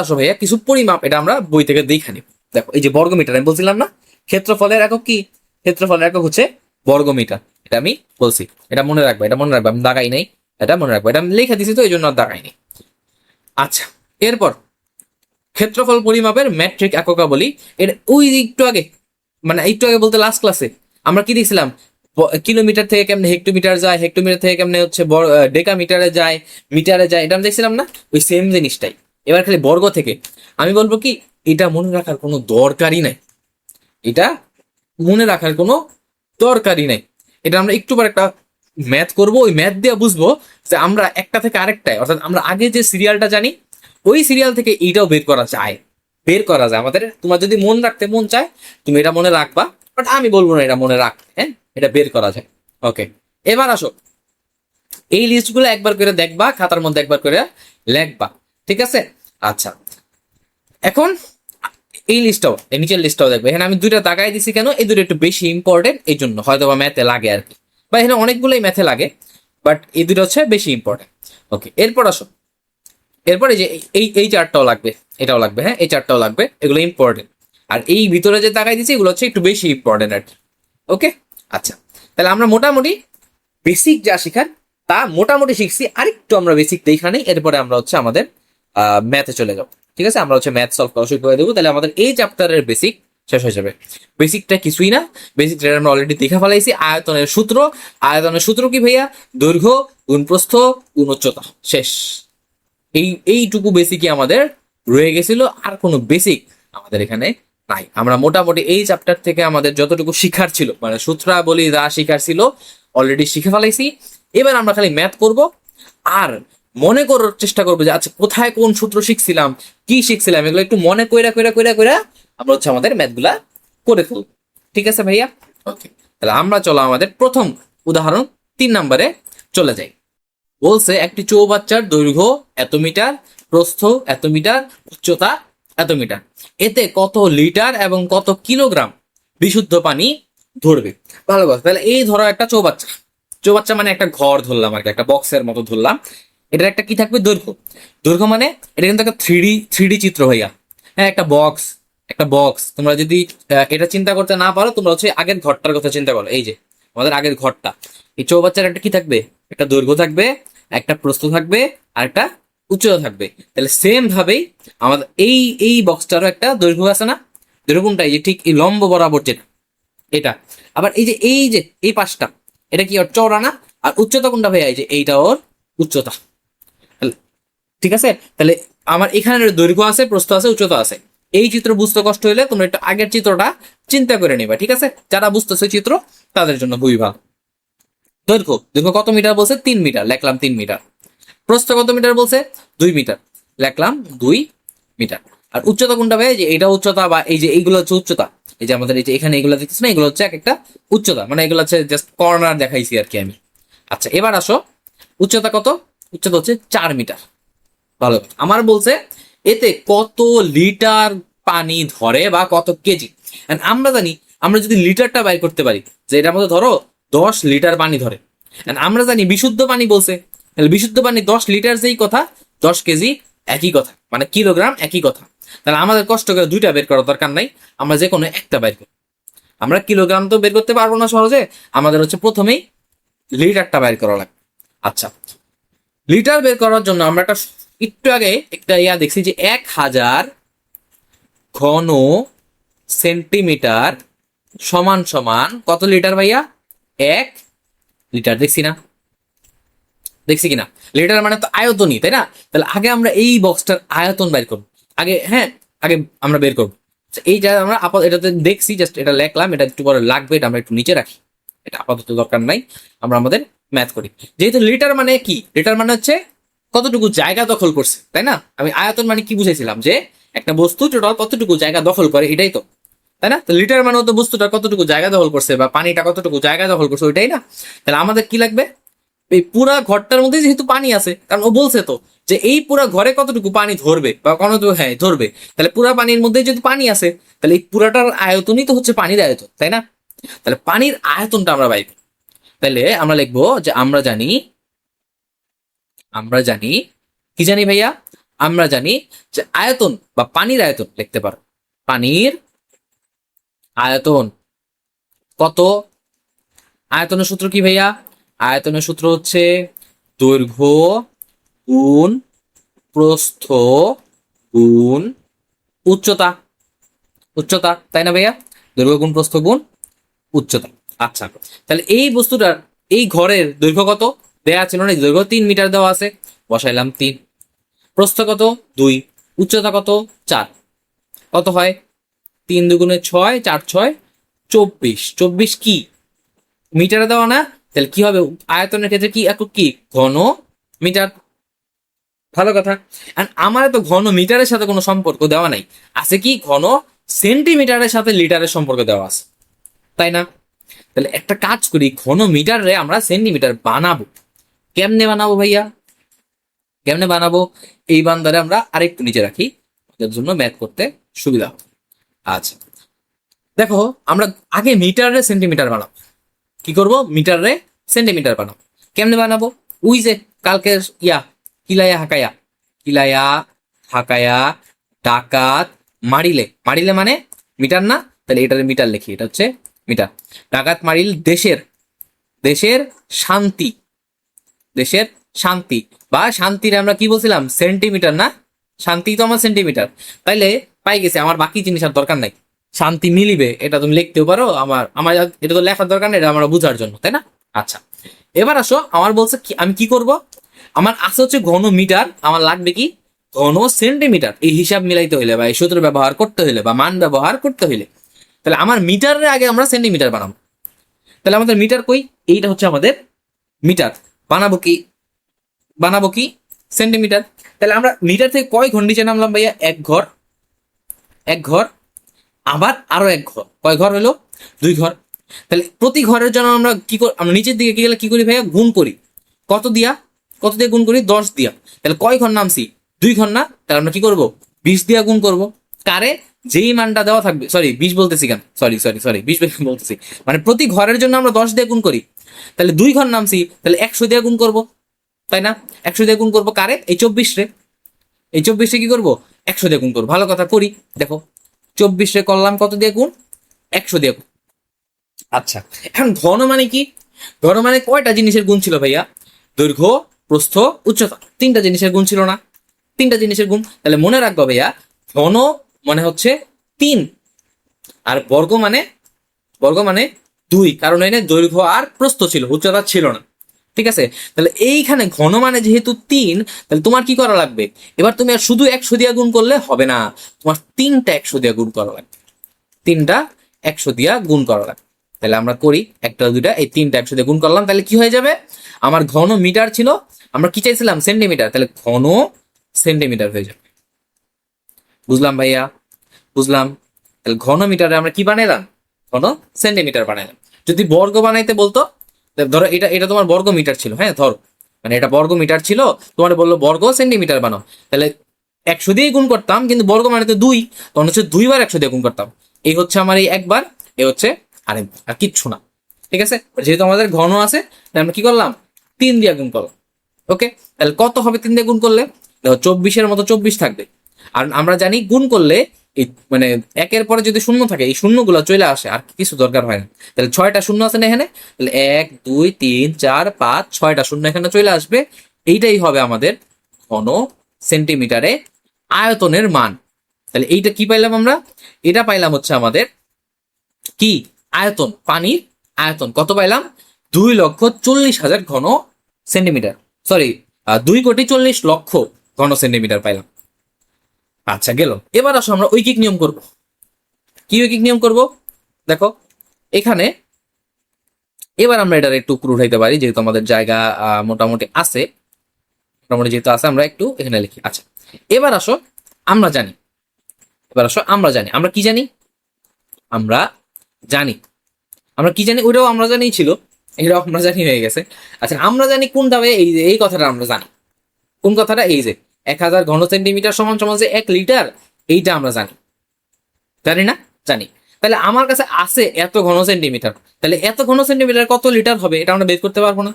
আসো, ভাইয়া কিছু পরিমাপ, এটা আমরা বই থেকে দেখে নিব। দেখো, এই যে বর্গমিটার আমি বলছিলাম না, ক্ষেত্রফলের একক কি? ক্ষেত্রফলের একক হচ্ছে বর্গমিটার। এটা আমি বলছি, এটা মনে রাখবে, এটা মনে রাখবে, আমি দাগাই নাই, এটা মনে রাখবো, এটা আমি লিখে দিছি তো এই জন্য আর দাগাই নাই। আচ্ছা, এরপর ক্ষেত্রফল পরিমাপের ম্যাট্রিক এককাবলী। এর ওই একটু আগে, মানে একটু আগে বলতে লাস্ট ক্লাসে আমরা কি দেখছিলাম? কিলোমিটার থেকে কেমনে হেক্টোমিটার যায়, হেক্টোমিটার থেকে কেমনে হচ্ছে ডেকামিটারে যায়, মিটারে যায়, এটা আমি দেখছিলাম না? ওই সেম জিনিসটাই এবার খালি বর্গ থেকে। আমি বলবো কি, এটা মনে রাখার কোনো দরকারই নাই, এটা মনে রাখার কোনো দরকারই নাই। এটা আমরা একটু পর একটা ম্যাথ করব, ওই ম্যাথ দিয়ে বুঝবো যে আমরা একটা থেকে আরেকটায়, অর্থাৎ আমরা আগে যে সিরিয়ালটা জানি ওই সিরিয়াল থেকে এইটাও বের করা যায়, আমাদের। তোমার যদি মন রাখতে মন চায়, তুমি এটা মনে রাখবা, বাট আমি বলবো না এটা মনে রাখতে, হ্যাঁ, এটা বের করা যায়। ওকে, এবার আসো, এই লিস্টগুলো একবার করে দেখবা, খাতার মধ্যে একবার করে লেখবা, ঠিক আছে? আচ্ছা, এখন এই লিস্টটাও, এই নিচের লিস্টটাও দেখবে। এখানে আমি দুইটা দাগাই দিছি কেন? এই দুটো একটু বেশি ইম্পর্টেন্ট, এই জন্য হয়তো বা ম্যাথে লাগে আর কি, বা এখানে অনেকগুলোই ম্যাথে লাগে, বাট এই দুটো হচ্ছে বেশি ইম্পর্টেন্ট। ওকে, এরপর আসো, এরপরে যে এই চারটাও লাগবে, এটাও লাগবে, হ্যাঁ, এই চারটাও লাগবে, এগুলো ইম্পর্টেন্ট। আর এই ভিতরে যে তাকাই দিচ্ছি এগুলো হচ্ছে একটু বেশি ইম্পর্টেন্ট আর কি। ওকে, আচ্ছা, তাহলে আমরা মোটামুটি বেসিক যা শিখার তা মোটামুটি শিখছি, আরেকটু আমরা বেসিক দেখা নেই, এরপরে আমরা হচ্ছে আমাদের ম্যাথে চলে যাবো। ঠিক আছে, আমরা হচ্ছে ম্যাথ সলভ করা শুরু করে দেবো, তাহলে আমাদের এই চ্যাপ্টারের বেসিক শেষ হয়ে যাবে। বেসিকটা কিছুই না, বেসিকটা আমরা অলরেডি দেখে ফেলাইছি। আয়তনের সূত্র, আয়তনের সূত্র কি ভাইয়া? দৈর্ঘ্য গুণ প্রস্থ গুণ উচ্চতা, শেষ। এইটুকু বেসিকই আমাদের রয়ে গেছিল, আর কোনো বেসিক আমাদের এখানে নাই। আমরা মোটামুটি এই চ্যাপ্টার থেকে আমাদের যতটুকু শিখার ছিল, মানে সূত্রাবলী যা শিখার ছিল অলরেডি শিখে ফেলাইছি। এবার আমরা খালি ম্যাথ করব, আর মনে করার চেষ্টা করবো যে আচ্ছা কোথায় কোন সূত্র শিখছিলাম, কি শিখছিলাম, এগুলো একটু মনে কইরা কইরা কইরা কইরা আমরা হচ্ছে আমাদের ম্যাথগুলা করে ফেলব। ঠিক আছে ভাইয়া? ওকে, তাহলে আমরা চলো আমাদের প্রথম উদাহরণ 3 নম্বরে চলে যাই। বলছে একটি চৌবাচ্চার দৈর্ঘ্য এত মিটার, প্রস্থ এত মিটার, উচ্চতা এত মিটার, এতে কত লিটার এবং কত কিলোগ্রাম বিশুদ্ধ পানি ধরবে। ভালো কথা, তাহলে এই ধরো একটা চৌবাচ্চা, চৌবাচ্চা মানে একটা ঘর ধরলাম আর কি, একটা বক্সের মতো ধরলাম। এটার একটা কি থাকবে, দৈর্ঘ্য। দৈর্ঘ্য মানে এটা কিন্তু একটা থ্রি ডি চিত্র ভাইয়া। হ্যাঁ, একটা বক্স, একটা বক্স। তোমরা যদি এটা চিন্তা করতে না পারো, তোমরা হচ্ছে আগের ঘরটার কথা চিন্তা করো। এই যে আমাদের আগের ঘরটা, এই চৌবাচ্চার একটা কি থাকবে, একটা দৈর্ঘ্য থাকবে, একটা প্রস্থ থাকবে, আর একটা উচ্চতা থাকবে। তাহলে সেম ভাবেই আমাদের এই এই বক্সটারও একটা দৈর্ঘ্য আছে না? দৈর্ঘ্য কোনটা? এই যে ঠিক এই লম্ব বরাবর যেটা, এটা। আবার এই যে এই পাশটা, এটা কি ওর চওড়া না? আর উচ্চতা কোনটা ভাইয়া? এই যে এইটা ওর উচ্চতা। তাহলে ঠিক আছে, তাহলে আমার এখানে দৈর্ঘ্য আছে, প্রস্থ আছে, উচ্চতা আছে। এই চিত্র বুঝতে কষ্ট হলে তোমরা একটু আগের চিত্রটা চিন্তা করে নিবা, ঠিক আছে? যারা বুঝতেছে চিত্র তাদের জন্য খুবই ভালো। দৈর্ঘ্য, দৈর্ঘ্য কত মিটার বলছে? 3 মিটার, লেখলাম 3 মিটার। প্রস্থ কত মিটার বলছে? 2 মিটার, লেখলাম 2 মিটার। আর উচ্চতা কোনটা ভাই? যে এটা উচ্চতা, বা এই যে এইগুলো হচ্ছে উচ্চতা। এই যে আমাদের এই যে এখানে এগুলো দেখতেছ না, এগুলো হচ্ছে এক একটা উচ্চতা, মানে এগুলো হচ্ছে জাস্ট কর্নার দেখাইছি আর কি আমি। আচ্ছা, এবার আসো, উচ্চতা কত? উচ্চতা হচ্ছে 4 মিটার। ভালো, আমার বলছে এতে কত লিটার পানি ধরে বা কত কেজি। And আমরা জানি, আমরা যদি লিটারটা বাইর করতে পারি, যে এটার মধ্যে ধরো 10 লিটার পানি ধরে। And আমরা জানি বিশুদ্ধ পানি বলছে, তাহলে বিশুদ্ধ পানি 10 লিটার যেই কথা, 10 কেজি একই কথা, মানে কিলোগ্রাম একই কথা। তাহলে আমাদের কষ্ট করে দুইটা বের করার দরকার নাই, আমরা যে কোনো একটা বের করি। আমরা কিলোগ্রাম তো বের করতে পারবো না সহজে, আমাদের হচ্ছে প্রথমেই লিটারটা বের করা লাগবে। আচ্ছা, লিটার বের করার জন্য আমরা একটু আগে একটা দেখছি যে 1000 ঘন সেন্টিমিটার সমান সমান কত লিটার ভাইয়া? 1 লিটার। দেখছি না? দেখছি কিনা? লিটার মানে তো আয়তনই, তাই না? তাহলে আগে আমরা এই বক্সটার আয়তন বের করবো আগে। হ্যাঁ, আগে আমরা বের করবো। আচ্ছা, এই যা আমরা এটাতে দেখছি, জাস্ট এটা লেখলাম, এটা একটু পরে লাগবে, এটা আমরা একটু নিচে রাখি, এটা আপাতত দরকার নাই। আমরা আমাদের ম্যাথ করি। যেহেতু লিটার মানে কি, লিটার মানে হচ্ছে কতটুকু জায়গা দখল করছে, তাই না? আমি আয়তন মানে কি বুঝাইছিলাম, যে একটা বস্তু টোটাল কতটুকু জায়গা দখল করে, এটাই তো, তাই না? তো লিটার মানে তো বস্তুটা কতটুকু জায়গা দখল করছে, বা পানিটা কতটুকু জায়গা দখল করছে, ওইটাই না? তাহলে আমাদের কি লাগবে? এই পুরা ঘরটার মধ্যে যেহেতু পানি আছে, কারণ ও বলছে তো যে এই পুরা ঘরে কতটুকু পানি ধরবে বা কতটুকু, হ্যাঁ ধরবে। তাহলে পুরা পানির মধ্যে যদি পানি আছে, তাহলে এই পুরাটার আয়তনই তো হচ্ছে পানির আয়তন, তাই না? তাহলে পানির আয়তনটা আমরা পাইব। তাহলে আমরা লিখবো যে আমরা জানি কি জানি ভাইয়া? আমরা জানি যে আয়তন বা পানির আয়তন লিখতে পারো। পানির আয়তন কত? আয়তনের সূত্র কি ভাইয়া? আয়তনের সূত্র হচ্ছে দৈর্ঘ্য গুণ প্রস্থ গুণ উচ্চতা। উচ্চতা, তাই না ভাইয়া? দৈর্ঘ্য গুণ প্রস্থ গুণ উচ্চতা। আচ্ছা, তাহলে এই বস্তুটার, এই ঘরের দৈর্ঘ্য কত দেয়া ছিল না? দৈর্ঘ্য 3 মিটার দেওয়া আছে, বসাইলাম 3। প্রস্থ কত? 2। উচ্চতা কত? 4। কত হয়? 3 × 2 = 6, 4 × 6 = 24। 24 কি মিটারে দেওয়া না? তাহলে কি হবে? আয়তনের ক্ষেত্রে কি একক কি? ঘন মিটার। ভালো কথা। আর আমার তো ঘন মিটারের সাথে কোনো সম্পর্ক দেওয়া নাই, আছে কি? ঘন সেন্টিমিটারের সাথে লিটারের সম্পর্ক দেওয়া আছে, তাই না? তাহলে একটা কাজ করি, ঘন মিটারে আমরা সেন্টিমিটার বানাবো। কেমনে বানাবো ভাইয়া? কেমনে বানাবো? এই বান্দারে আমরা আরেকটু নিচে রাখি, এর জন্য ম্যাথ করতে সুবিধা হবে। আচ্ছা, দেখো, আমরা আগে মিটারে সেন্টিমিটার বানাবো। কি করব? মিটারে সেন্টিমিটার বানাবো। কেমনে বানাবো? ওই যে কালকের কিলায়া হাকায়া, কিলায়া হাকায়া ডাকাত মারিলে। মারিলে মানে মিটার না? তাহলে এটার মিটার লিখি, এটা হচ্ছে মিটার। ডাকাত মারিল দেশের, দেশের শান্তি, দেশের শান্তি বা শান্তির আমরা কি বলছিলাম? সেন্টিমিটার না? শান্তি তো আমার সেন্টিমিটার। তাইলে পাই গেছে, আমার বাকি জিনিস আর দরকার নাই। শান্তি মিলিবে, এটা তুমি লিখতেও পারো, আমার আমার এটা তো লেখার দরকার নেই, এটা আমরা বোঝার জন্য, তাই না? আচ্ছা, এবার আসো, আমার বলছে কি, আমি কি করব? আমার আছে হচ্ছে ঘন মিটার, আমার লাগবে কি? ঘন সেন্টিমিটার। এই হিসাব মিলাইতে হইলে বা এই সূত্র ব্যবহার করতে হইলে বা মান ব্যবহার করতে হইলে, তাহলে আমার মিটারের আগে আমরা সেন্টিমিটার বানাবো। তাহলে আমাদের মিটার কই? এইটা হচ্ছে আমাদের মিটার। বানাবো কি? বানাবো কি? সেন্টিমিটার। তাহলে আমরা মিটার থেকে কয় ঘর নিচে নামলাম ভাইয়া? এক ঘর, এক ঘর, আবার আরো এক ঘর। কয় ঘর হলো? 2 ঘর। তাহলে প্রতি ঘরের জন্য আমরা কি করি? আমরা নিচের দিকে গেলে কি করি ভাইয়া? গুণ করি। কত দিয়া? কত দিয়ে গুণ করি? 10 দিয়া। তাহলে কয় ঘর নামছি? 2 ঘর না? তাহলে আমরা কি করব? 20 দিয়া গুণ করব। কারে? যেই মানটা দেওয়া থাকবে, সরি 20 বলতেছি কেন, সরি সরি সরি 20 বলতেছি, মানে প্রতি ঘরের জন্য আমরা 10 দিয়ে গুণ করি। তাহলে 2 ঘর নামছি, তাহলে 100 দিয়ে গুণ করব, তাই না? 100 দিয়ে গুণ করবো কারে? এই 24 রে। এই 24 রে কি করবো? 100 দিয়ে গুণ করবো। ভালো কথা, করি। দেখো 24 রে করলাম কত দিয়ে গুণ? 100 দিয়ে গুণ। আচ্ছা, এখন ঘন মানে কি? ঘন মানে কয়টা জিনিসের গুণ ছিল ভাইয়া? দৈর্ঘ্য, প্রস্থ, উচ্চতা, 3টা জিনিসের গুণ ছিল না? 3টা জিনিসের গুণ। তাহলে মনে রাখবো ভাইয়া, ঘন মানে হচ্ছে 3, আর বর্গ মানে 2, কারণ এখানে দৈর্ঘ্য আর প্রস্থ ছিল, উচ্চতা ছিল না। ঠিক আছে? তাহলে এইখানে ঘন মানে যেহেতু 3, তাহলে তোমার কি করা লাগবে? এবার তুমি আর শুধু 100 দিয়ে গুণ করলে হবে না, তোমার 3টা 100 দিয়ে গুণ করা লাগবে। 3টা 100 দিয়া গুণ করা লাগবে। তাহলে আমরা করি, একটা দুইটা, এই 3টা 100 দিয়ে গুণ করলাম, তাহলে কি হয়ে যাবে? আমার ঘন মিটার ছিল, আমরা কি চাইছিলাম? সেন্টিমিটার, তাহলে ঘন সেন্টিমিটার হয়ে যাবে। বুঝলাম ভাইয়া? বুঝলাম। তাহলে ঘন মিটারে আমরা কি বানাইলাম? ঘন সেন্টিমিটার বানাইলাম। যদি বর্গ বানাইতে বলতো, ধরো এটা এটা তোমার বর্গ মিটার ছিল, হ্যাঁ ধরো, মানে এটা বর্গ মিটার ছিল, তোমার বললো বর্গ সেন্টিমিটার বানাও, তাহলে 100 দিয়ে গুণ করতাম, কিন্তু বর্গ মানে তো 2, তখন হচ্ছে 2 বার 100 দিয়ে গুণ করতাম। এই হচ্ছে আমার এই একবার, এই হচ্ছে আরেকবার, আর কিচ্ছু না। ঠিক আছে? যেহেতু আমাদের ঘন আছে, তাই আমরা কি করলাম? 3 দিয়ে গুণ করলাম। ওকে, তাহলে কত হবে 3 দিয়ে গুণ করলে? দেখো 24-এর মতো 24 থাকবে। আর আমরা জানি গুণ করলে এই মানে একের পরে যদি শূন্য থাকে, এই শূন্যগুলো চলে আসে, আর কিছু দরকার হয় না। তাহলে 6টা শূন্য আছে না এখানে? তাহলে 1 2 3 4 5 6টা শূন্য এখানে চলে আসবে। এইটাই হবে আমাদের ঘন সেন্টিমিটারে আয়তনের মান। তাহলে এইটা কি পাইলাম আমরা? এটা পাইলাম হচ্ছে আমাদের কি? আয়তন, পানির আয়তন কত পাইলাম? 2,40,000 ঘন সেন্টিমিটার, সরি 2,40,00,000 ঘন সেন্টিমিটার পাইলাম। আচ্ছা গেল। এবার আসো আমরা ঐকিক নিয়ম করব। কি ঐকিক নিয়ম করব? দেখো এখানে এবার আমরা এটার একটু উপর উঠাইতে পারি, যেহেতু আমাদের জায়গা মোটামুটি আছে। মোটামুটি যেহেতু আছে, আমরা একটু এখানে লিখি। আচ্ছা, এবার আসো আমরা জানি, আমরা কি জানি? আমরা জানি, আমরা কি জানি? ওইটাও আমরা জানি ছিল, এটাও আমরা জানি হয়ে গেছে। আচ্ছা, আমরা জানি কোনটা? এই যে এই কথাটা আমরা জানি। কোন কথাটা? এই যে 1000 ঘন সেন্টিমিটার সমান সমান যে 1 লিটার, এইটা আমরা জানি। জানি না? জানি। তাহলে আমার কাছে আছে এত ঘন সেন্টিমিটার, তাহলে এত ঘন সেন্টিমিটার কত লিটার হবে এটা আমরা বের করতে পারবো না?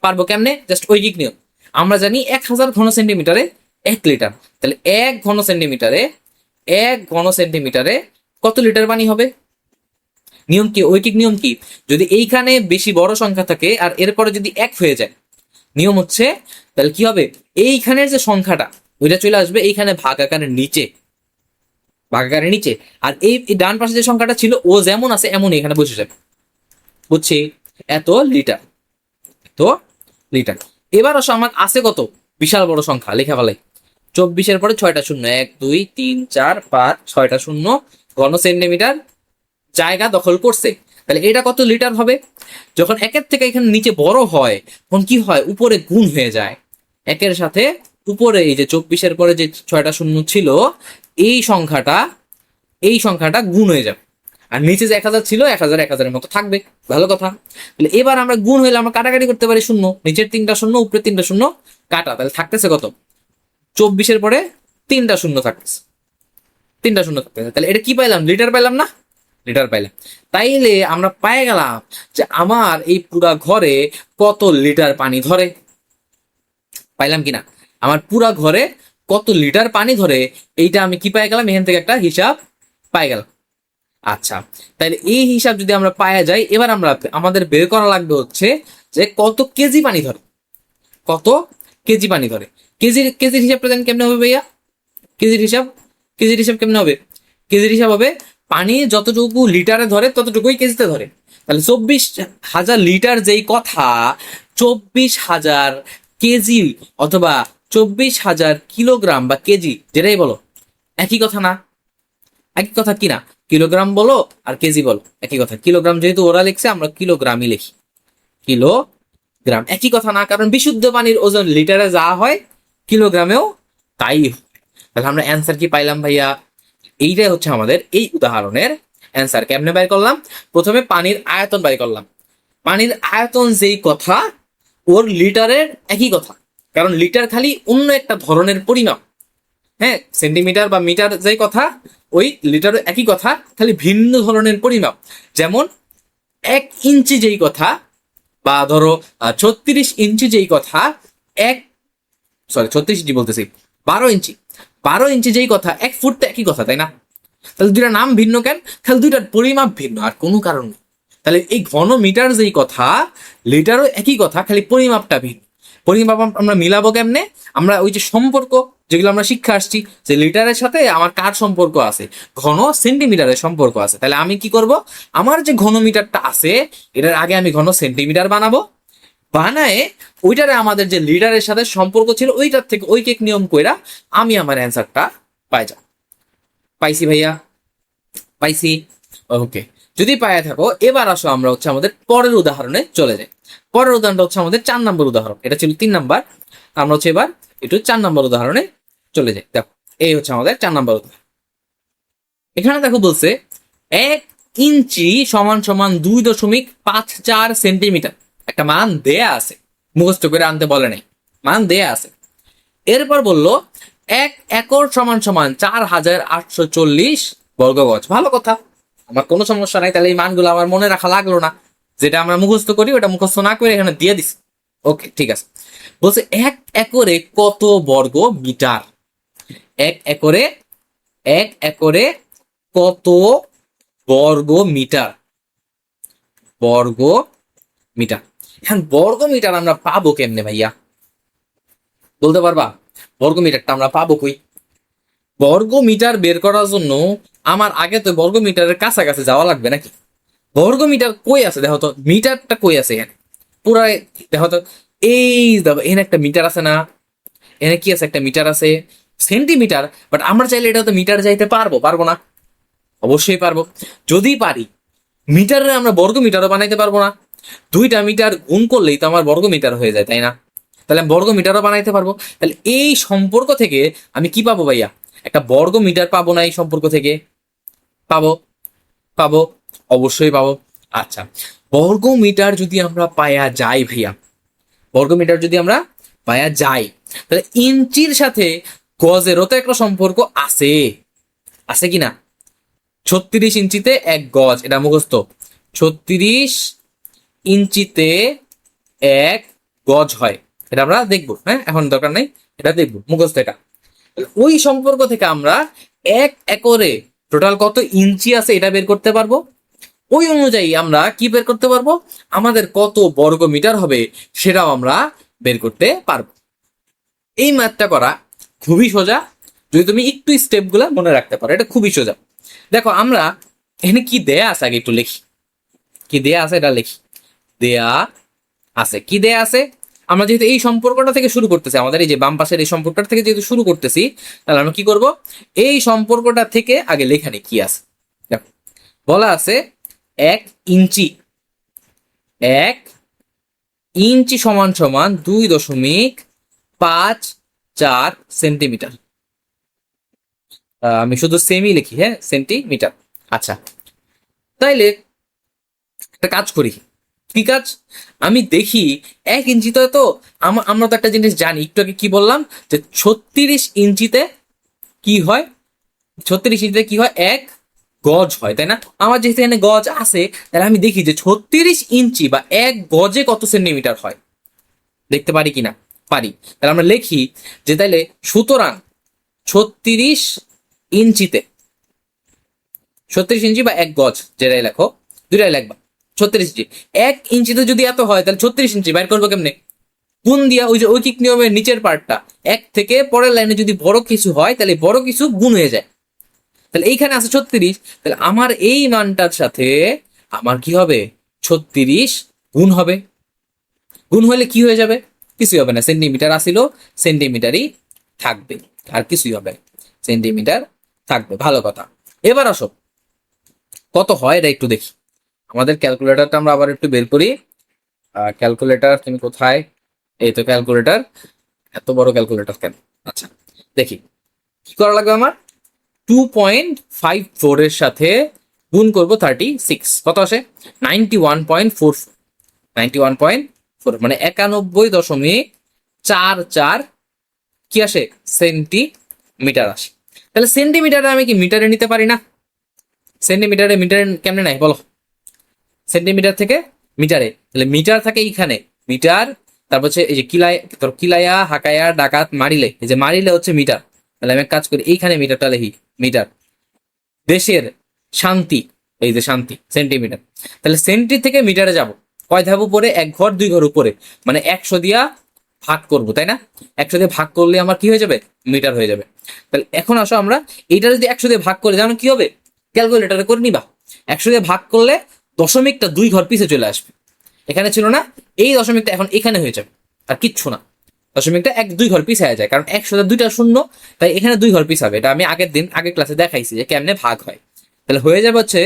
পারবো কেমনে? জাস্ট ঐকিক নিয়ম। আমরা জানি 1000 ঘন সেন্টিমিটারে 1 লিটার, তাহলে 1 ঘন সেন্টিমিটারে কত লিটার পানি হবে? নিয়ম কি? ঐকিক নিয়ম কি? যদি এইখানে বেশি বড় সংখ্যা থাকে আর এরপরে যদি 1 হয়ে যায়, নিয়ম হচ্ছে তাহলে কি হবে? এইখানের যে সংখ্যাটা, ওইটা চলে আসবে এইখানে ভাগাকারের নিচে, ভাগাকারের নিচে। আর এই ডান পাশে যে সংখ্যাটা ছিল, ও যেমন আছে এমন এখানে বসে যাবে। বুঝছি? এত লিটার, তো লিটার। এবার আসো, আমার আছে কত? বিশাল বড় সংখ্যা, লেখা ফেলাই। 24-এর পরে 6টা শূন্য, 1 2 3 4 5 6টা শূন্য ঘন সেন্টিমিটার জায়গা দখল করছে। তাহলে এটা কত লিটার হবে? যখন একের থেকে এখানে নিচে বড় হয়, তখন কি হয়? উপরে গুণ হয়ে যায়। একের সাথে উপরে এই যে 24-এর পরে যে 6টা শূন্য ছিল, এই সংখ্যাটা গুণ হয়ে যাবে। আর নিচে যে 1000 ছিল, 1000-1000-এর মতো থাকবে। ভালো কথা। তাহলে এবার আমরা গুণ হইলে আমরা কাটাকাটি করতে পারি শূন্য, নিচের 3টা শূন্য, উপরে 3টা শূন্য কাটা, তাহলে থাকতেছে কত? 24-এর পরে 3টা শূন্য থাকতেছে, 3টা শূন্য থাকতেছে। তাহলে এটা কি পাইলাম? লিটার পাইলাম না? লিটার পাইলাম। তাইলে আমরা পাই গেলাম যে আমার এই পুরা ঘরে কত লিটার পানি ধরে। পাইলাম কিনা? আমার পুরা ঘরে কত লিটার পানি ধরে, এইটা আমি কি পাই গেলাম? এখান থেকে একটা হিসাব পাই গেলাম। আচ্ছা, তাহলে এই হিসাব যদি আমরা পাওয়া যাই, এবার আমাদের বের করা লাগবে হচ্ছে যে কত কেজি পানি ধরে, কত কেজি পানি ধরে। কেজির হিসাবটা জানি কেমনে হবে ভাইয়া? কেজির হিসাব কেমনে হবে? কেজির হিসাব হবে পানি যতটুকু লিটারে ধরে ততটুকুই কেজিতে ধরে। তাহলে 24,000 লিটার যেই কথা, 24,000 কেজি অথবা 24,000 কিলোগ্রাম বা কেজি, যেটাই বলো একই কথা না? একই কথা কি না? কিলোগ্রাম বলো আর কেজি বলো একই কথা। কিলোগ্রাম যেহেতু ওরা লিখছে, আমরা কিলোগ্রামই লিখি। কিলোগ্রাম একই কথা না? কারণ বিশুদ্ধ পানির ওজন লিটারে যা হয়, কিলোগ্রামেও তাই হয়। তাহলে আমরা অ্যান্সার কি পাইলাম ভাইয়া? এইটাই হচ্ছে আমাদের এই উদাহরণের অ্যান্সার। কেমনে বের করলাম? প্রথমে পানির আয়তন বের করলাম। পানির আয়তন যেই কথা, ওর লিটারের একই কথা, কারণ লিটার খালি অন্য একটা ধরনের পরিমাপ। হ্যাঁ, সেন্টিমিটার বা মিটার যেই কথা, ওই লিটার একই কথা, খালি ভিন্ন ধরনের পরিমাপ। যেমন 1 ইঞ্চি যেই কথা, বা ধরো 36 ইঞ্চি যেই কথা, এক 36 ইঞ্চি বলতেছি, 12 ইঞ্চি, 12 ইঞ্চি যেই কথা, 1 ফুট তো একই কথা, তাই না? তাহলে দুইটা নাম ভিন্ন কেন? তাহলে দুইটার পরিমাপ ভিন্ন, আর কোনো কারণ নেই। তাহলে এই ঘন মিটার যেই কথা, লিটারও একই কথা, খালি পরিমাপটা ভিন্ন। পরিমাপ আমরা মিলাবো কেমনে? আমরা ওই যে সম্পর্ক যেগুলো আমরা শিক্ষা আসছি, যে লিটারের সাথে আমার কার সম্পর্ক আছে, ঘন সেন্টিমিটারের সম্পর্ক আছে। তাহলে আমি কি করব, আমার যে ঘন মিটারটা আছে এটার আগে আমি ঘন সেন্টিমিটার বানাবো, বানায় ওইটারে আমাদের যে লিটারের সাথে সম্পর্ক ছিল ওইটার থেকে ওই কেক নিয়ম কইরা আমি আমার অ্যান্সারটা পাই যাও। পাইছি ভাইয়া? পাইছি। ওকে, যদি পাইয়া থাকো এবার আসো আমরা হচ্ছে আমাদের পরের উদাহরণে চলে যাই। পরের উদাহরণটা হচ্ছে আমাদের 4 নম্বর উদাহরণ, এটা ছিল 3 নাম্বার, আমরা হচ্ছে এবার একটু 4 নম্বর উদাহরণে চলে যাই। দেখো এই হচ্ছে আমাদের 4 নম্বর উদাহরণ। এখানে দেখো বলছে 1 ইঞ্চি সমান সমান 2.54 সেন্টিমিটার, একটা মান দেয়া আছে, মুখস্থ করে আনতে বলে নাই, মান দেয়া আছে। এরপর বললো 1 একর সমান সমান 4840 বর্গ গজ। ভালো কথা, আমার কোনো সমস্যা নাই। তাহলে এই মানগুলো আমার মনে রাখা লাগলো না, যেটা আমরা মুখস্থ করি ওটা মুখস্থ না করে এখানে দিয়ে দিছি। ওকে, ঠিক আছে। বলছে 1 একরে কত বর্গ মিটার? 1 একরে, 1 একরে কত বর্গ মিটার? বর্গ মিটার। এখন বর্গ মিটার আমরা পাবো কেমনে ভাইয়া, বলতে পারবা? বর্গ মিটারটা আমরা পাবো কই? বর্গ মিটার বের করার জন্য আমার আগে তো বর্গ মিটারের কাছাকাছি যাওয়া লাগবে নাকি? বর্গ মিটার কই আছে দেখো তো, মিটারটা কই আছে এখানে? পুরা দেখো তো, এই দেখো এখানে একটা মিটার আছে না, এখানে কি আছে, একটা মিটার আছে, সেন্টিমিটার। বাট আমরা চাইলে এটা তো মিটার যাইতে পারবো, পারবো না? অবশ্যই পারবো। যদি পারি, মিটারে আমরা বর্গ মিটারও বানাইতে পারবো না? 2টা মিটার গুণ করলেই তো আমার বর্গ মিটার হয়ে যায়, তাই না? তাহলে আমি বর্গ মিটারও বানাইতে পারবো। তাহলে এই সম্পর্ক থেকে আমি কি পাবো ভাইয়া? একটা বর্গ মিটার পাবো না এই সম্পর্ক থেকে? পাবো, পাবো, অবশ্যই পাবো। আচ্ছা, বর্গ মিটার যদি আমরা পায়া যাই ভাইয়া, বর্গ মিটার যদি আমরা পায়া যাই, তাহলে ইঞ্চির সাথে গজেরও তো একটা সম্পর্ক আছে, আছে কি না? 36 ইঞ্চিতে 1 গজ, এটা মুখস্থ। 36 ইঞ্চিতে 1 গজ হয়, এটা আমরা দেখবো, হ্যাঁ এখন দরকার নাই, এটা দেখবো, মুখস্থ এটা। ওই সম্পর্ক থেকে আমরা 1 একরে টোটাল কত ইঞ্চি আছে এটা বের করতে পারবো। ওই অনুযায়ী আমরা কি বের করতে পারবো, আমাদের কত বর্গ মিটার হবে সেটাও আমরা বের করতে পারবো। এই ম্যাথটা করা খুবই সোজা, যদি তুমি একটু স্টেপগুলো মনে রাখতে পারো, এটা খুবই সোজা। দেখো আমরা এখানে কি দেয়া আছে আগে একটু লিখি, কি দেয়া আছে এটা লিখি। দেয়া আছে, কি দেয়া আছে? আমরা যেহেতু এই সম্পর্কটা থেকে শুরু করতেছি, আমাদের এই যে বাম পাশের এই সম্পর্কটা থেকে যেহেতু শুরু করতেছি, তাহলে আমরা কি করব, এই সম্পর্কটা থেকে আগে লেখা নেই কি আছে। দেখো বলা আছে 1 ইঞ্চি, 1 ইঞ্চি সমান সমান 2.54 সেন্টিমিটার। আমি শুধু সেমি লিখি, হ্যাঁ সেন্টিমিটার। আচ্ছা, তাইলে একটা কাজ করি। কি কাজ? আমি দেখি 1 ইঞ্চিতে তো আমরা তো একটা জিনিস জানি, একটু আগে কি বললাম, যে 36 ইঞ্চিতে কি হয়, 36 ইঞ্চিতে কি হয়, 1 গজ হয়, তাই না? আমার যেহেতু এখানে গজ আছে, তাহলে আমি দেখি যে 36 ইঞ্চি বা 1 গজে কত সেন্টিমিটার হয়, দেখতে পারি কিনা? পারি। তাহলে আমরা লিখি যে তাইলে সুতরাং 36 ইঞ্চিতে, 36 ইঞ্চি বা 1 গজ, যেটাই লেখো, দুটাই লেখবা। 36 ইঞ্চি, 1 ইঞ্চিতে যদি এত হয় তাহলে 36 ইঞ্চি বাইর করবো কেমনে? গুণ দিয়া, ওই যে ঐকিক নিয়মের নিচের পার্টটা, 1 থেকে পরের লাইনে যদি বড় কিছু হয় তাহলে বড় কিছু গুণ হয়ে যায়। তাহলে এইখানে আছে 36, তাহলে আমার এই মানটার সাথে আমার কি হবে, 36 গুণ হবে। গুণ হলে কি হয়ে যাবে? কিছুই হবে না, সেন্টিমিটার আসিল, সেন্টিমিটারই থাকবে, আর কিছুই হবে না, সেন্টিমিটার থাকবে। ভালো কথা। এবার আসো কত হয় এটা একটু দেখি। আমাদের ক্যালকুলেটরটা আমরা আবার একটু বের করি। ক্যালকুলেটর তুমি কোথায়? এই তো ক্যালকুলেটর। এত বড় ক্যালকুলেটর কেন? আচ্ছা দেখি কি করা লাগবে আমার। 2.54 এর সাথে গুণ করবো 36, কত আসে? 91.44, 91.4 মানে 91.44 কি আসে, সেন্টিমিটার আসে। তাহলে সেন্টিমিটারে আমি কি মিটারে নিতে পারি না? সেন্টিমিটারে মিটারে কেমনে নাই বলো? সেন্টিমিটার থেকে মিটারে, তাহলে মিটার থাকে এইখানে, মিটার, তারপর হচ্ছে এই যে কিলায়া হাকায়া ডাকাত মারিলে, এই যে মারিলে হচ্ছে মিটার, তাহলে আমি এক কাজ করি এইখানে মিটারটা লিখি, মিটার। দেশের শান্তি, এই যে শান্তি সেন্টিমিটার, তাহলে সেন্টি থেকে মিটারে যাব, কয় ধাপ উপরে, এক ঘর দুই ঘর উপরে, মানে 100 দিয়া ভাগ করব, তাই না? 100 দিয়ে ভাগ করলে আমার কি হয়ে যাবে, মিটার হয়ে যাবে। তাহলে এখন আসো আমরা এইটা যদি 100 দিয়ে ভাগ করে, জানো কি হবে, ক্যালকুলেটারে করে নিবা, 100 দিয়ে ভাগ করলে দশমিকটা 2 ঘর পিছে চলে আসবে, এখানে ছিল না, এই দশমিকটা এখন এখানে হয়ে যাবে, আর কিচ্ছু না, দশমিকটা 1 2 ঘর পিছায় যায়, কারণ 100 দুইটা শূন্য, তাই এখানে 2 ঘর পিছাবে। এটা আমি আগের ক্লাসে দেখাইছি যে কেমনে ভাগ হয়। তাহলে হয়ে যাবে হচ্ছে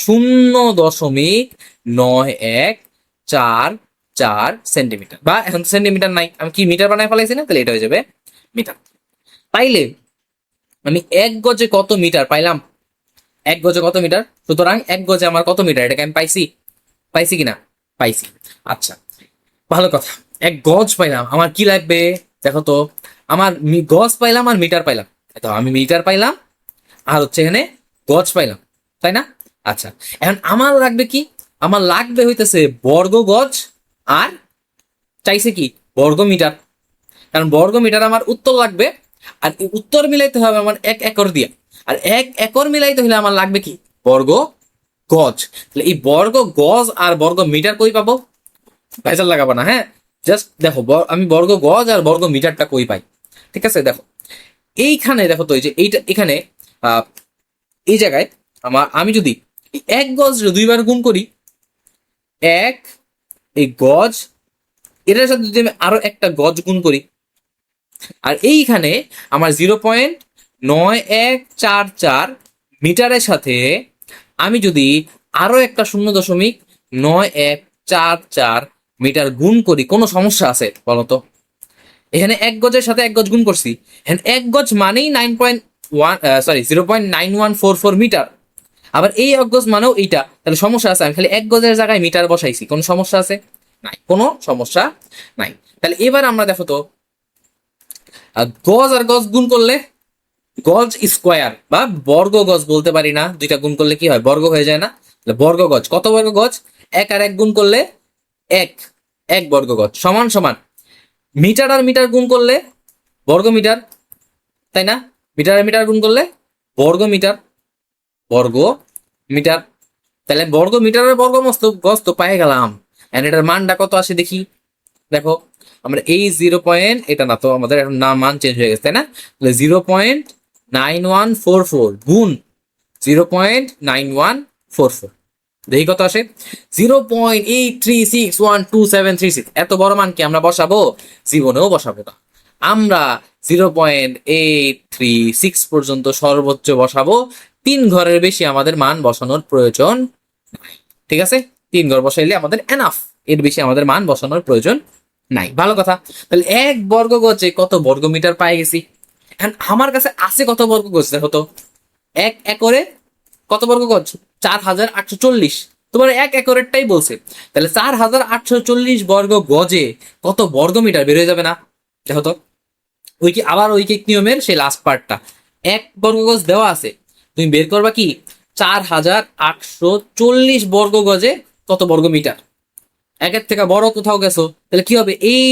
0.914 বা এখন সেন্টিমিটার নাই, আমি কি মিটার বানায় ফেলাইছি না, তাহলে এটা হয়ে যাবে মিটার। তাইলে আমি 1 গজে কত মিটার পাইলাম, 1 গজে কত মিটার, সুতরাং 1 গজে আমার কত মিটার, এটাকে আমি পাইছি কিনা, পাইছি। আচ্ছা, ভালো কথা, 1 গজ পাইলাম, আমার কি লাগবে দেখো তো, আমার গজ পাইলাম আর মিটার পাইলাম, তো আমি মিটার পাইলাম আর হচ্ছে এখানে গজ পাইলাম, তাই না? আচ্ছা, এখন আমার লাগবে কি, আমার লাগবে হইতেছে বর্গ গজ, আর চাইছে কি বর্গ মিটার, কারণ বর্গ মিটার আমার উত্তর লাগবে, আর এই উত্তর মিলাইতে হবে আমার 1 একর দিয়া, আর 1 একর মিলাইতে হলে আমার লাগবে কি বর্গ গজ। তাহলে এই বর্গ গজ আর বর্গ মিটার কই পাবো, ভেজাল লাগাবো না, হ্যাঁ, জাস্ট দেখো আমি বর্গ গজ আর বর্গ মিটারটা কই পাই। ঠিক আছে, দেখো এইখানে দেখো তো, এই যে এইটা এখানে এই জায়গায় আমি যদি 1 গজ 2বার গুণ করি, এক এই গজ, এটার সাথে যদি আমি আরো একটা গজ গুণ করি, আর এইখানে আমার 0.9144 মিটারের সাথে আমি যদি আরো একটা 0.9144 মিটার গুণ করি, কোনো সমস্যা আছে বলতো? এখানে 1 গজের সাথে 1 গজ গুণ করছি, এখানে 1 গজ মানেই 0.9144 মিটার, আবার এই 1 গজ মানেও এইটা, তাহলে সমস্যা আছে? আমি খালি 1 গজের জায়গায় মিটার বসাইছি, কোনো সমস্যা আছে? নাই, কোনো সমস্যা নাই। তাহলে এবার আমরা দেখো তো, গজ আর গজ গুণ করলে গজ স্কোয়ার বা বর্গ গজ বলতে পারি না, দুইটা গুণ করলে কি হয়, বর্গ হয়ে যায় না? বর্গ গজ, কত বর্গ গজ, 1 আর 1 গুণ করলে 1 বর্গ গজ, সমান সমান মিটার আর মিটার গুণ করলে বর্গ মিটার, তাই না? মিটার আর মিটার গুণ করলে বর্গ মিটার, বর্গ মিটার। তাহলে বর্গ মিটার আর বর্গ গজ তো পাই গেলাম, এটার মানটা কত আসে দেখি, দেখো আমরা এই 0. এটা না তো, আমাদের এখন নাম মান চেঞ্জ হয়ে গেছে, তাই না? তাহলে 0.9144 গুণ 0.9144, দেখি কত আসে, 0.836123736। এত বড় মান কি আমরা বসাবো? জীবনেও বসাবো না। আমরা 0.836 পর্যন্ত সর্বোচ্চ বসাবো, 3 ঘরের বেশি আমাদের মান বসানোর প্রয়োজন নাই। ঠিক আছে, 3 ঘর বসাইলে আমাদের এনাফ, এর বেশি আমাদের মান বসানোর প্রয়োজন নাই। ভালো কথা, তাহলে 1 বর্গ গজে কত বর্গ মিটার পাই গেছি। এখন আমার কাছে আছে কত বর্গ গজ, দেখো তো, 1 একরে কত বর্গ গজ, 4840, তোমার 1 একরেরটাই বলছে, তাহলে 4840 বর্গ গজে কত বর্গ মিটার বের হয়ে যাবে না? দেখো তো, ঐকিক নিয়মের সেই লাস্ট পার্টটা, 1 বর্গ গজ দেওয়া আছে, তুমি বের করবা কি 4840 বর্গ গজে কত বর্গ মিটার। একের থেকে বড় কোথাও গেছো, তাহলে কি হবে, এই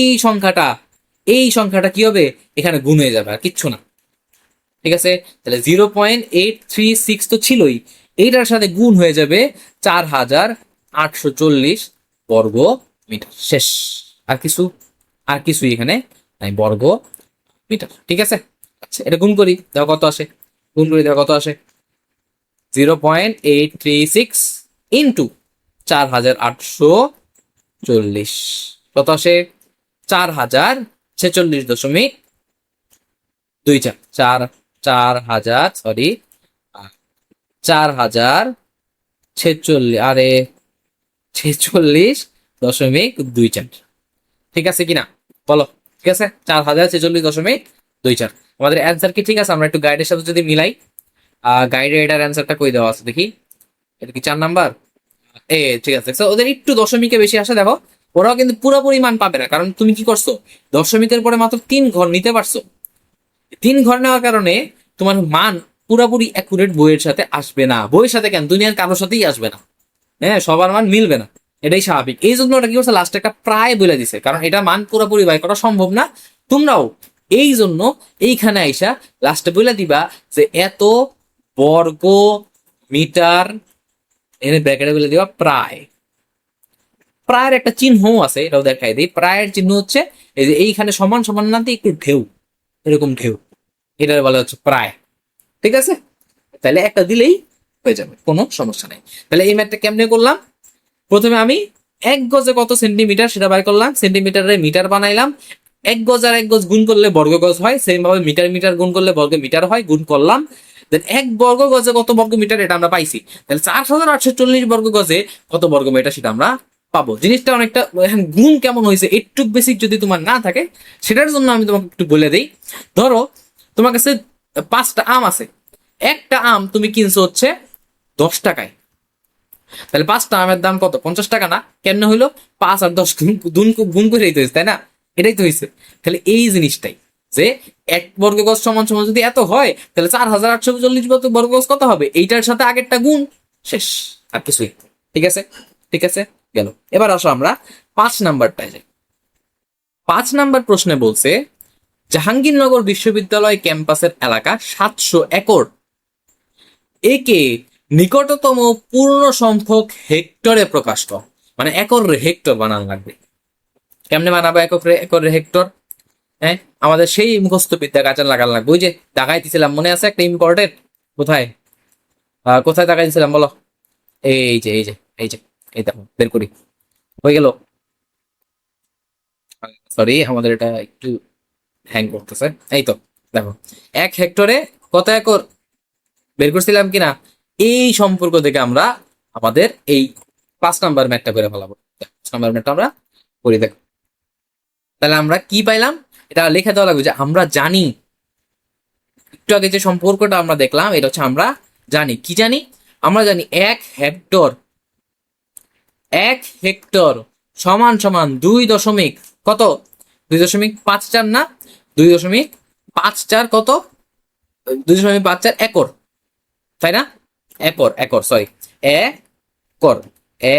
সংখ্যাটা কি হবে, এখানে গুণ হয়ে যাবে, আর কিচ্ছু না। ঠিক আছে, তাহলে 0.836 তো ছিলই, এইটার সাথে গুণ হয়ে যাবে 4840 বর্গ মিটার, শেষ। আর কিছুই এখানে নাই, বর্গ মিটার। ঠিক আছে, আচ্ছা এটা গুণ করি, দেখো কত আসে, 0.836 ইন্টু 4840, কত আসে, 4046.24, 4046, আরে 46.24। ঠিক আছে কিনা বলো? ঠিক আছে, 4046.24। আমাদের অ্যান্সার কি ঠিক আছে? আমরা একটু গাইডের সাথে যদি মিলাই, গাইডে এটার অ্যান্সারটা কই দেওয়া আছে দেখি, এটা কি 4 নাম্বার? ঠিক আছে, ওদের একটু দশমিকে বেশি আসে, দেখো ওরাও কিন্তু পুরোপুরি মান পাবে না, কারণ তুমি কি করছো, দশমিকের পরে মাত্র 3 ঘর নিতে পারছো। 3 ঘর নেওয়ার কারণে তোমার মান পুরোপুরি অ্যাকুরেট বইয়ের সাথে আসবে না, বইয়ের সাথে কেন, দুনিয়ার কারোর সাথেই আসবে না, হ্যাঁ, সবার মান মিলবে না। এটাই স্বাভাবিক। এই জন্য ওটা কি করছে, লাস্টে একটা প্রায় বলে দিছে, কারণ এটা মান পুরোপুরি বাই করা সম্ভব না। তোমরাও এই জন্য এইখানে আইসা লাস্টে বলে দিবা যে এত বর্গ মিটার, এনে ব্র্যাকেটে বলে দিবা প্রায়। প্রায়ের একটা চিহ্ন আছে, এটাও দেখাই দিই। প্রায়ের চিহ্ন হচ্ছে এই যে এইখানে সমান সমান না দিয়ে একটু ঢেউ, এরকম ঢেউ, এটা বলা হচ্ছে প্রায়। ঠিক আছে, তাহলে একটা দিলেই হয়ে যাবে, কোনো সমস্যা নেই। তাহলে এই ম্যাথটা কেমনে করলাম, প্রথমে আমি এক গজে কত সেন্টিমিটার সেটা বাই করলাম, সেন্টিমিটারে মিটার বানাইলাম, এক গজ আর এক গজ গুণ করলে বর্গ গজ হয়, সেম ভাবে মিটার মিটার গুণ করলে বর্গ মিটার হয়, গুণ করলাম। দেন এক বর্গ গজে কত বর্গ মিটার এটা আমরা পাইছি, তাহলে 4840 বর্গ গজে কত বর্গ মিটার সেটা আমরা পাবো। জিনিসটা অনেকটা, এখন গুণ কেমন হয়েছে একটু বেসিক যদি তোমার না থাকে, সেটার জন্য আমি তোমাকে একটু বলে দিই। ধরো তোমার কাছে 5টা আম আছে, একটা আম তুমি কিনছো হচ্ছে 10 টাকায়, তাহলে 5টা আমের দাম কত, 50 টাকা না? কেন হইলো, 5 আর 10 গুণ করেই তো হয়েছে, তাই না? এটাই তো হয়েছে। তাহলে এই জিনিসটাই যে এক বর্গ গজ সমান সমান যদি এত হয়, তাহলে 4840 বর্গ গজ কত হবে, এইটার সাথে আগেরটা গুণ, শেষ, আর কিছুই। ঠিক আছে, ঠিক আছে, গেল। এবার আসো আমরা 5 নাম্বারটায় যাই। 5 নাম্বার প্রশ্নে বলছে জাহাঙ্গীরনগর বিশ্ববিদ্যালয় ক্যাম্পাসের এলাকা 700 একর, একে নিকটতম পূর্ণ সংখ্যক হেক্টরে প্রকাশ কর। মানে একর হেক্টর বানানো লাগবে। কেমনে বানাবো একর হেক্টর? হ্যাঁ, আমাদের সেই মুখস্থ বিদ্যা কাজে লাগানো লাগবে। ওই যে দাগাই দিছিলাম, মনে আছে একটা ইম্পর্টেন্ট, কোথায় কোথায় দাগাই দিছিলাম বলো? এই যে এই যে এই যে, এই দেখো বের করি, হয়ে গেল। সরি, আমাদের এটা একটু হ্যাং করতেছে। এই তো দেখো, 1 হেক্টরে কত একর বের করছিলাম কিনা, এই সম্পর্ক থেকে আমরা আমাদের এই 5 নাম্বার ম্যাথটা করে ফেলাবো। 5 নাম্বার ম্যাথটা আমরা করি, দেখো। তাহলে আমরা কি পাইলাম, এটা লিখে দেওয়া লাগবে যে আমরা জানি, একটু আগে যে সম্পর্কটা আমরা দেখলাম এটা হচ্ছে আমরা জানি। কি জানি? আমরা জানি 1 হেক্টর, 1 হেক্টর সমান সমান 2 দশমিক কত, 2.54 না, 2.54 কত, 2.54 একর, তাই না? একর, একর, সরি, একর, এ,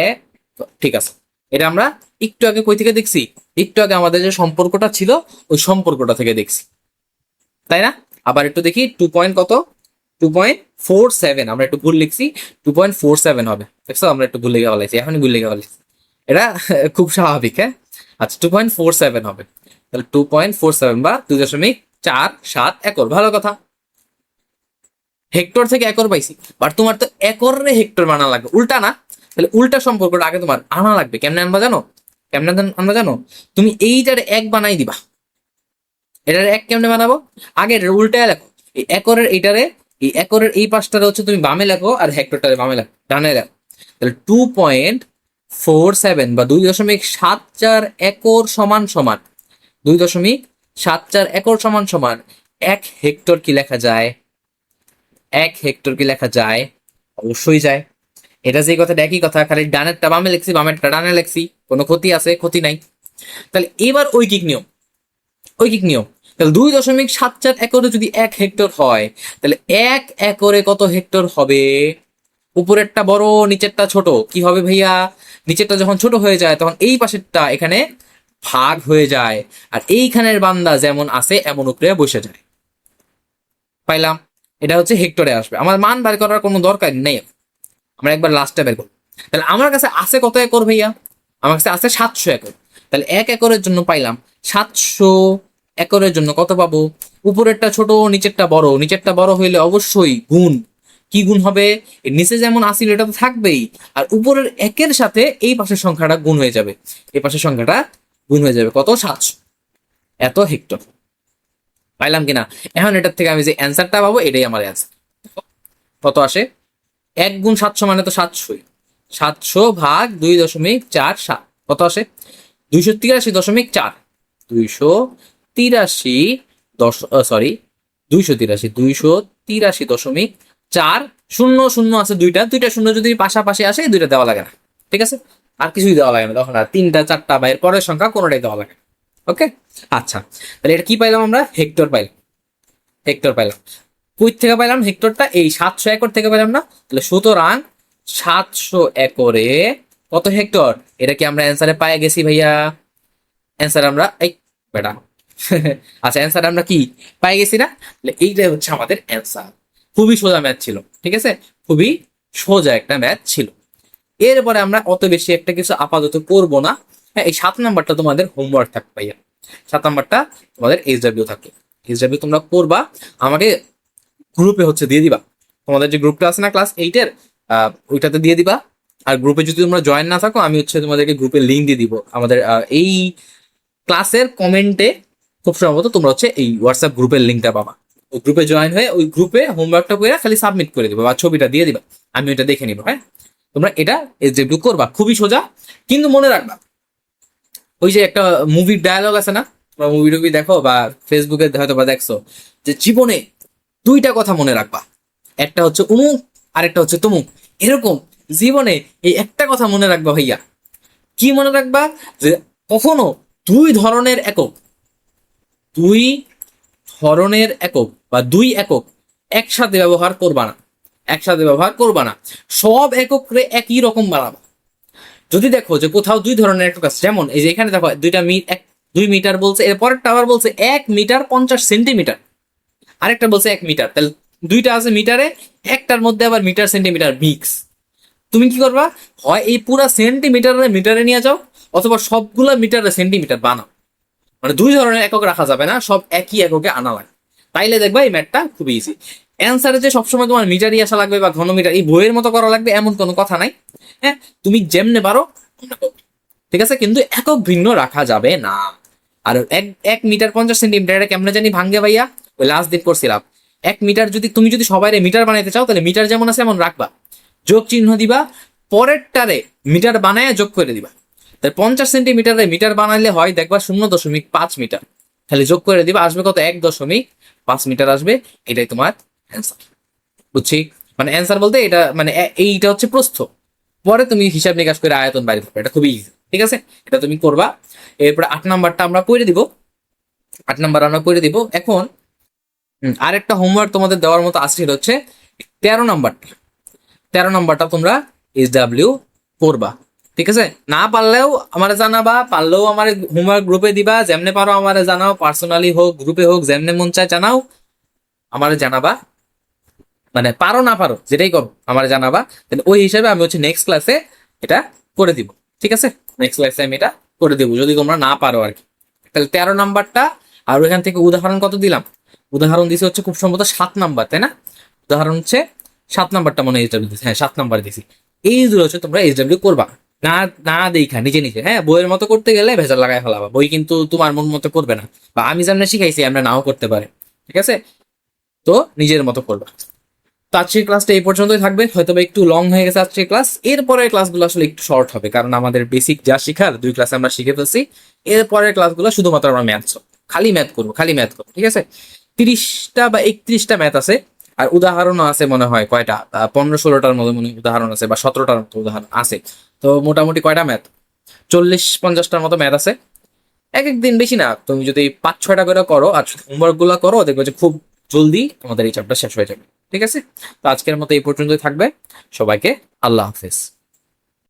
ঠিক আছে। এটা আমরা একটু আগে কই থেকে দেখছি, একটু আগে আমাদের যে সম্পর্কটা ছিল ওই সম্পর্কটা থেকে দেখছি, তাই না? আবার একটু দেখি, 2.47, আমরা একটু ভুল লিখছি, 2.47 হবে, দেখছো? আমরা একটু ভুল লিখে ফেলাইছি, এখনই ভুল লিখে ফেলাইছি, এটা খুব স্বাভাবিক। হ্যাঁ, আচ্ছা, 2.47 হবে, তাহলে 2.47 বা 2.47 একর, ভালো কথা। হেক্টর থেকে একর পাইছি, বাট তোমার তো একরে হেক্টর বানা লাগবে, উল্টা না? তাহলে উল্টা সম্পর্কটা আগে তোমার আনা লাগবে। কেমনে আনবা জানো? কেমনে আনবা জানো? তুমি এইটার এক বানাই দিবা। এটার এক কেমনে বানাবো, আগে উল্টায় লেখো। এই একরের এইটারে, এই একরের এই পাশটারে হচ্ছে তুমি বামে লেখো, আর হেক্টরটারে বামে লেখো, ডানে লেখো। তাহলে 2.47 বা 2.74 একর সমান সমান, 2.74 একর সমান সমান 1 হেক্টর কি লেখা যায়? 1 হেক্টর কি লেখা যায়? অবশ্যই যায়। এটা যে কথাটা একই কথা, খালি ডানেরটা বামে লিখছি, বামেরটা ডানে লিখছি, কোনো ক্ষতি আছে? ক্ষতি নাই। তাহলে এবার ঐকিক নিয়ম, ঐকিক নিয়ম, তাহলে 2.74 একরে যদি 1 হেক্টর হয়, তাহলে 1 একরে কত হেক্টর হবে? উপরেরটা বড় নিচেরটা ছোট, কি হবে ভাইয়া? নিচেরটা যখন ছোট হয়ে যায় তখন এই পাশেরটা এখানে ভাগ হয়ে যায়, আর এইখানের বান্দা যেমন আছে এমন উপরে বসে যায়। পাইলাম? এটা হচ্ছে হেক্টরে আসবে, আমার মান বের করার কোনো দরকার নেই, আমরা একবার লাস্টে বের করবো। তাহলে আমার কাছে আছে কত একর ভাইয়া? আমার কাছে আছে 700 একর। তাহলে 1 একরের জন্য পাইলাম 700 একরের জন্য কত পাবো? উপরেরটা ছোট নিচেরটা বড়, নিচেরটা বড় হইলে অবশ্যই গুণ। কি গুণ হবে? এর নিচে যেমন আসিল এটা তো থাকবেই, আর উপরের একের সাথে এই পাশের সংখ্যাটা গুণ হয়ে যাবে, এই পাশের সংখ্যাটা গুণ হয়ে যাবে, কত? 700, এত হেক্টর। পাইলাম কিনা? এখন এটার থেকে আমি যে অ্যান্সারটা পাবো এটাই আমার অ্যান্সার। কত আসে? 1 গুণ 700 মানে তো 700, 700 ভাগ 2.47 কত আসে? 283.4, 283 সরি, 283.4, শূন্য শূন্য আছে দুইটা, দুইটা শূন্য যদি পাশাপাশি আসে দুইটা দেওয়া লাগে না। ঠিক আছে, আর কিছুই দেওয়া লাগে না তখন, আর 3টা 4টা বা এর পরের সংখ্যা কোনোটাই দেওয়া লাগে না। ওকে, আচ্ছা, তাহলে এটা কি পাইলাম আমরা? হেক্টর পাইলাম, হেক্টর পাইলাম। কই থেকে পাইলাম হেক্টরটা? এই 700 একর থেকে পাইলাম না? তাহলে সুতরাং 700 একরে কত হেক্টর? এটা কি আমরা অ্যান্সারে পায়ে গেছি ভাইয়া? অ্যান্সার আমরা এই বেটা আচ্ছা, অ্যান্সার আমরা কি পাই গেছি না? তাহলে এইটাই হচ্ছে আমাদের অ্যান্সার। খুবই সোজা ম্যাথ ছিল, ঠিক আছে, খুবই সোজা একটা ম্যাথ ছিল। এরপরে আমরা অত বেশি একটা কিছু আপাতত করবো না। হ্যাঁ, এই 7 নাম্বারটা তোমাদের হোমওয়ার্ক থাকবে ভাইয়া। 7 নাম্বারটা তোমাদের এইচডাব্লিউ থাকবে। এইচডাব্লিউ তোমরা করবা, আমাকে গ্রুপে হচ্ছে দিয়ে দিবা। তোমাদের যে গ্রুপটা আছে না ক্লাস 8-এর, ওইটাতে দিয়ে দিবা। আর গ্রুপে যদি তোমরা জয়েন না থাকো, আমি হচ্ছে তোমাদেরকে গ্রুপের লিঙ্ক দিয়ে দিব আমাদের এই ক্লাসের কমেন্টে। খুব সম্ভবত তোমরা হচ্ছে এই হোয়াটসঅ্যাপ গ্রুপের লিঙ্কটা পাবা। ওই গ্রুপে জয়েন হয়ে ওই গ্রুপে হোমওয়ার্কটা করে খালি সাবমিট করে দিবা বা ছবিটা দিয়ে দিবা, আমি ওইটা দেখে নিবো। হ্যাঁ, তোমরা এটা এক্সিকিউট করবা, খুবই সোজা। কিন্তু মনে রাখবা, ওই যে একটা মুভির ডায়ালগ আছে না, বা মুভি টুভি দেখো বা ফেসবুকে হয়তো বা দেখছো, যে জীবনে 2টা কথা মনে রাখবা, একটা হচ্ছে উমুক আর একটা হচ্ছে তুমুক। এরকম জীবনে এই একটা কথা মনে রাখবা ভাইয়া। কি মনে রাখবা? যে কখনো দুই ধরনের একক, দুই ধরনের একক বা দুই একক একসাথে ব্যবহার করবা না, একসাথে ব্যবহার করবা না। সব এককরে একই রকম বানাবা। যদি দেখো যে কোথাও দুই ধরনের একক আছে, যেমন এই যে এখানে দেখো 2 মিটার বলছে, এর পরেরটা আবার বলছে 1 মিটার 50 সেন্টিমিটার, আরেকটা বলছে 1 মিটার, তাহলে দুইটা আছে মিটারে, একটার মধ্যে আবার মিটার সেন্টিমিটার মিক্স। তুমি কি করবা? হয় এই পুরা সেন্টিমিটারে মিটারে নিয়ে যাও, অথবা সবগুলা মিটারে সেন্টিমিটার বানাও। মানে দুই ধরনের একক রাখা যাবে না, সব একই এককে আনা লাগে। তাইলে দেখবা এই ম্যাথটা খুব ইজি। অ্যান্সারে যে সবসময় তোমার মিটারই আসা লাগবে বা ঘনমিটার এই বইয়ের মতো করা লাগবে এমন কোনো কথা নাই। হ্যাঁ, তুমি যেমনে পারো, ঠিক আছে, কিন্তু একক ভিন্ন রাখা যাবে না। আর 1 মিটার 50 সেন্টিমিটার এটা কেমনে জানি ভাঙ্গে ভাইয়া, ওই লাস্ট দিন করছিলাম। 1 মিটার যদি তুমি যদি সবাই মিটার বানাইতে চাও, তাহলে মিটার যেমন আছে এমন রাখবা, যোগ চিহ্ন দিবা, পরেরটারে মিটার বানায় যোগ করে দিবা। তাহলে 50 সেন্টিমিটারে মিটার বানাইলে হয় দেখবা 0.5 মিটার, খালি যোগ করে দিবা, আসবে কত? 1.5 মিটার আসবে। এটাই তোমার অ্যান্সার, বুঝছি? মানে অ্যান্সার বলতে এটা মানে এইটা হচ্ছে প্রস্থ। পরে তুমি হিসাব নিকাশ করে আয়তন বাইরে করবে, এটা খুবই ইজি, ঠিক আছে, এটা তুমি করবা। এরপরে 8 নাম্বারটা আমরা করে দিব, 8 নাম্বার আমরা করে দিব এখন। আরেকটা হোমওয়ার্ক তোমাদের দেওয়ার মতো আসছে, হচ্ছে 13 নাম্বারটা। 13 নাম্বারটা তোমরা এইচডাব্লিউ করবা, ঠিক আছে। না পারলেও আমার জানাবা, পারলেও আমার হোমওয়ার্ক গ্রুপে দিবা, যেমনে পারো আমার জানাও, পার্সোনালি হোক গ্রুপে হোক, যেমনে মন চায় জানাও, আমার জানাবা। মানে পারো না পারো যেটাই করো আমার জানাবা, ওই হিসাবে আমি হচ্ছে নেক্সট ক্লাসে এটা করে দিব, ঠিক আছে। নেক্সট ক্লাসে আমি এটা করে দিব যদি তোমরা না পারো আর কি। তাহলে 13 নাম্বারটা, আর ওইখান থেকে উদাহরণ কত দিলাম? উদাহরণ দিছে হচ্ছে খুব সম্ভবত 7 নাম্বার, তাই না? উদাহরণ হচ্ছে 7 নাম্বারটা মনে হয় এইচডাব্লিউ দিছি, হ্যাঁ 7 নাম্বার দিছি। এইগুলো হচ্ছে তোমরা এইচডাব্লিউ করবা, না না দেখা নিজে নিজে। হ্যাঁ, বইয়ের মতো করতে গেলে ভেজাল লাগাই ফেলাবা, বই কিন্তু তোমার মন মতো করবে না, বা আমি যেমন শিখাইছি আমরা নাও করতে পারে, ঠিক আছে। তো নিজের মতো করবা। তো আজকের ক্লাসটা এই পর্যন্তই থাকবে, হয়তো একটু লং হয়ে গেছে আজকের ক্লাস। এরপরের ক্লাসগুলো আসলে একটু শর্ট হবে, কারণ আমাদের বেসিক যা শিখার 2 ক্লাসে আমরা শিখে ফেলছি। এরপরের ক্লাসগুলো শুধুমাত্র আমরা ম্যাথ, খালি ম্যাথ করবো, খালি ম্যাথ করবো, ঠিক আছে। 30টা বা 31টা ম্যাথ আছে, আর উদাহরণও আছে মনে হয় কয়টা, 15-16টার মতো মনে হয় উদাহরণ আছে, বা 17টার মতো উদাহরণ আছে। তো মোটামুটি কয়টা ম্যাথ, 40-50টার মতো ম্যাথ আছে। এক এক দিন বেশি না, তুমি যদি 5-6টা করে করো আর হোমওয়ার্ক গুলো করো, দেখবে যে খুব জলদি আমাদের এই চ্যাপ্টার শেষ হয়ে যাবে, ঠিক আছে। তো আজকের মতো এই পর্যন্তই থাকবে। সবাইকে আল্লাহ হাফেজ।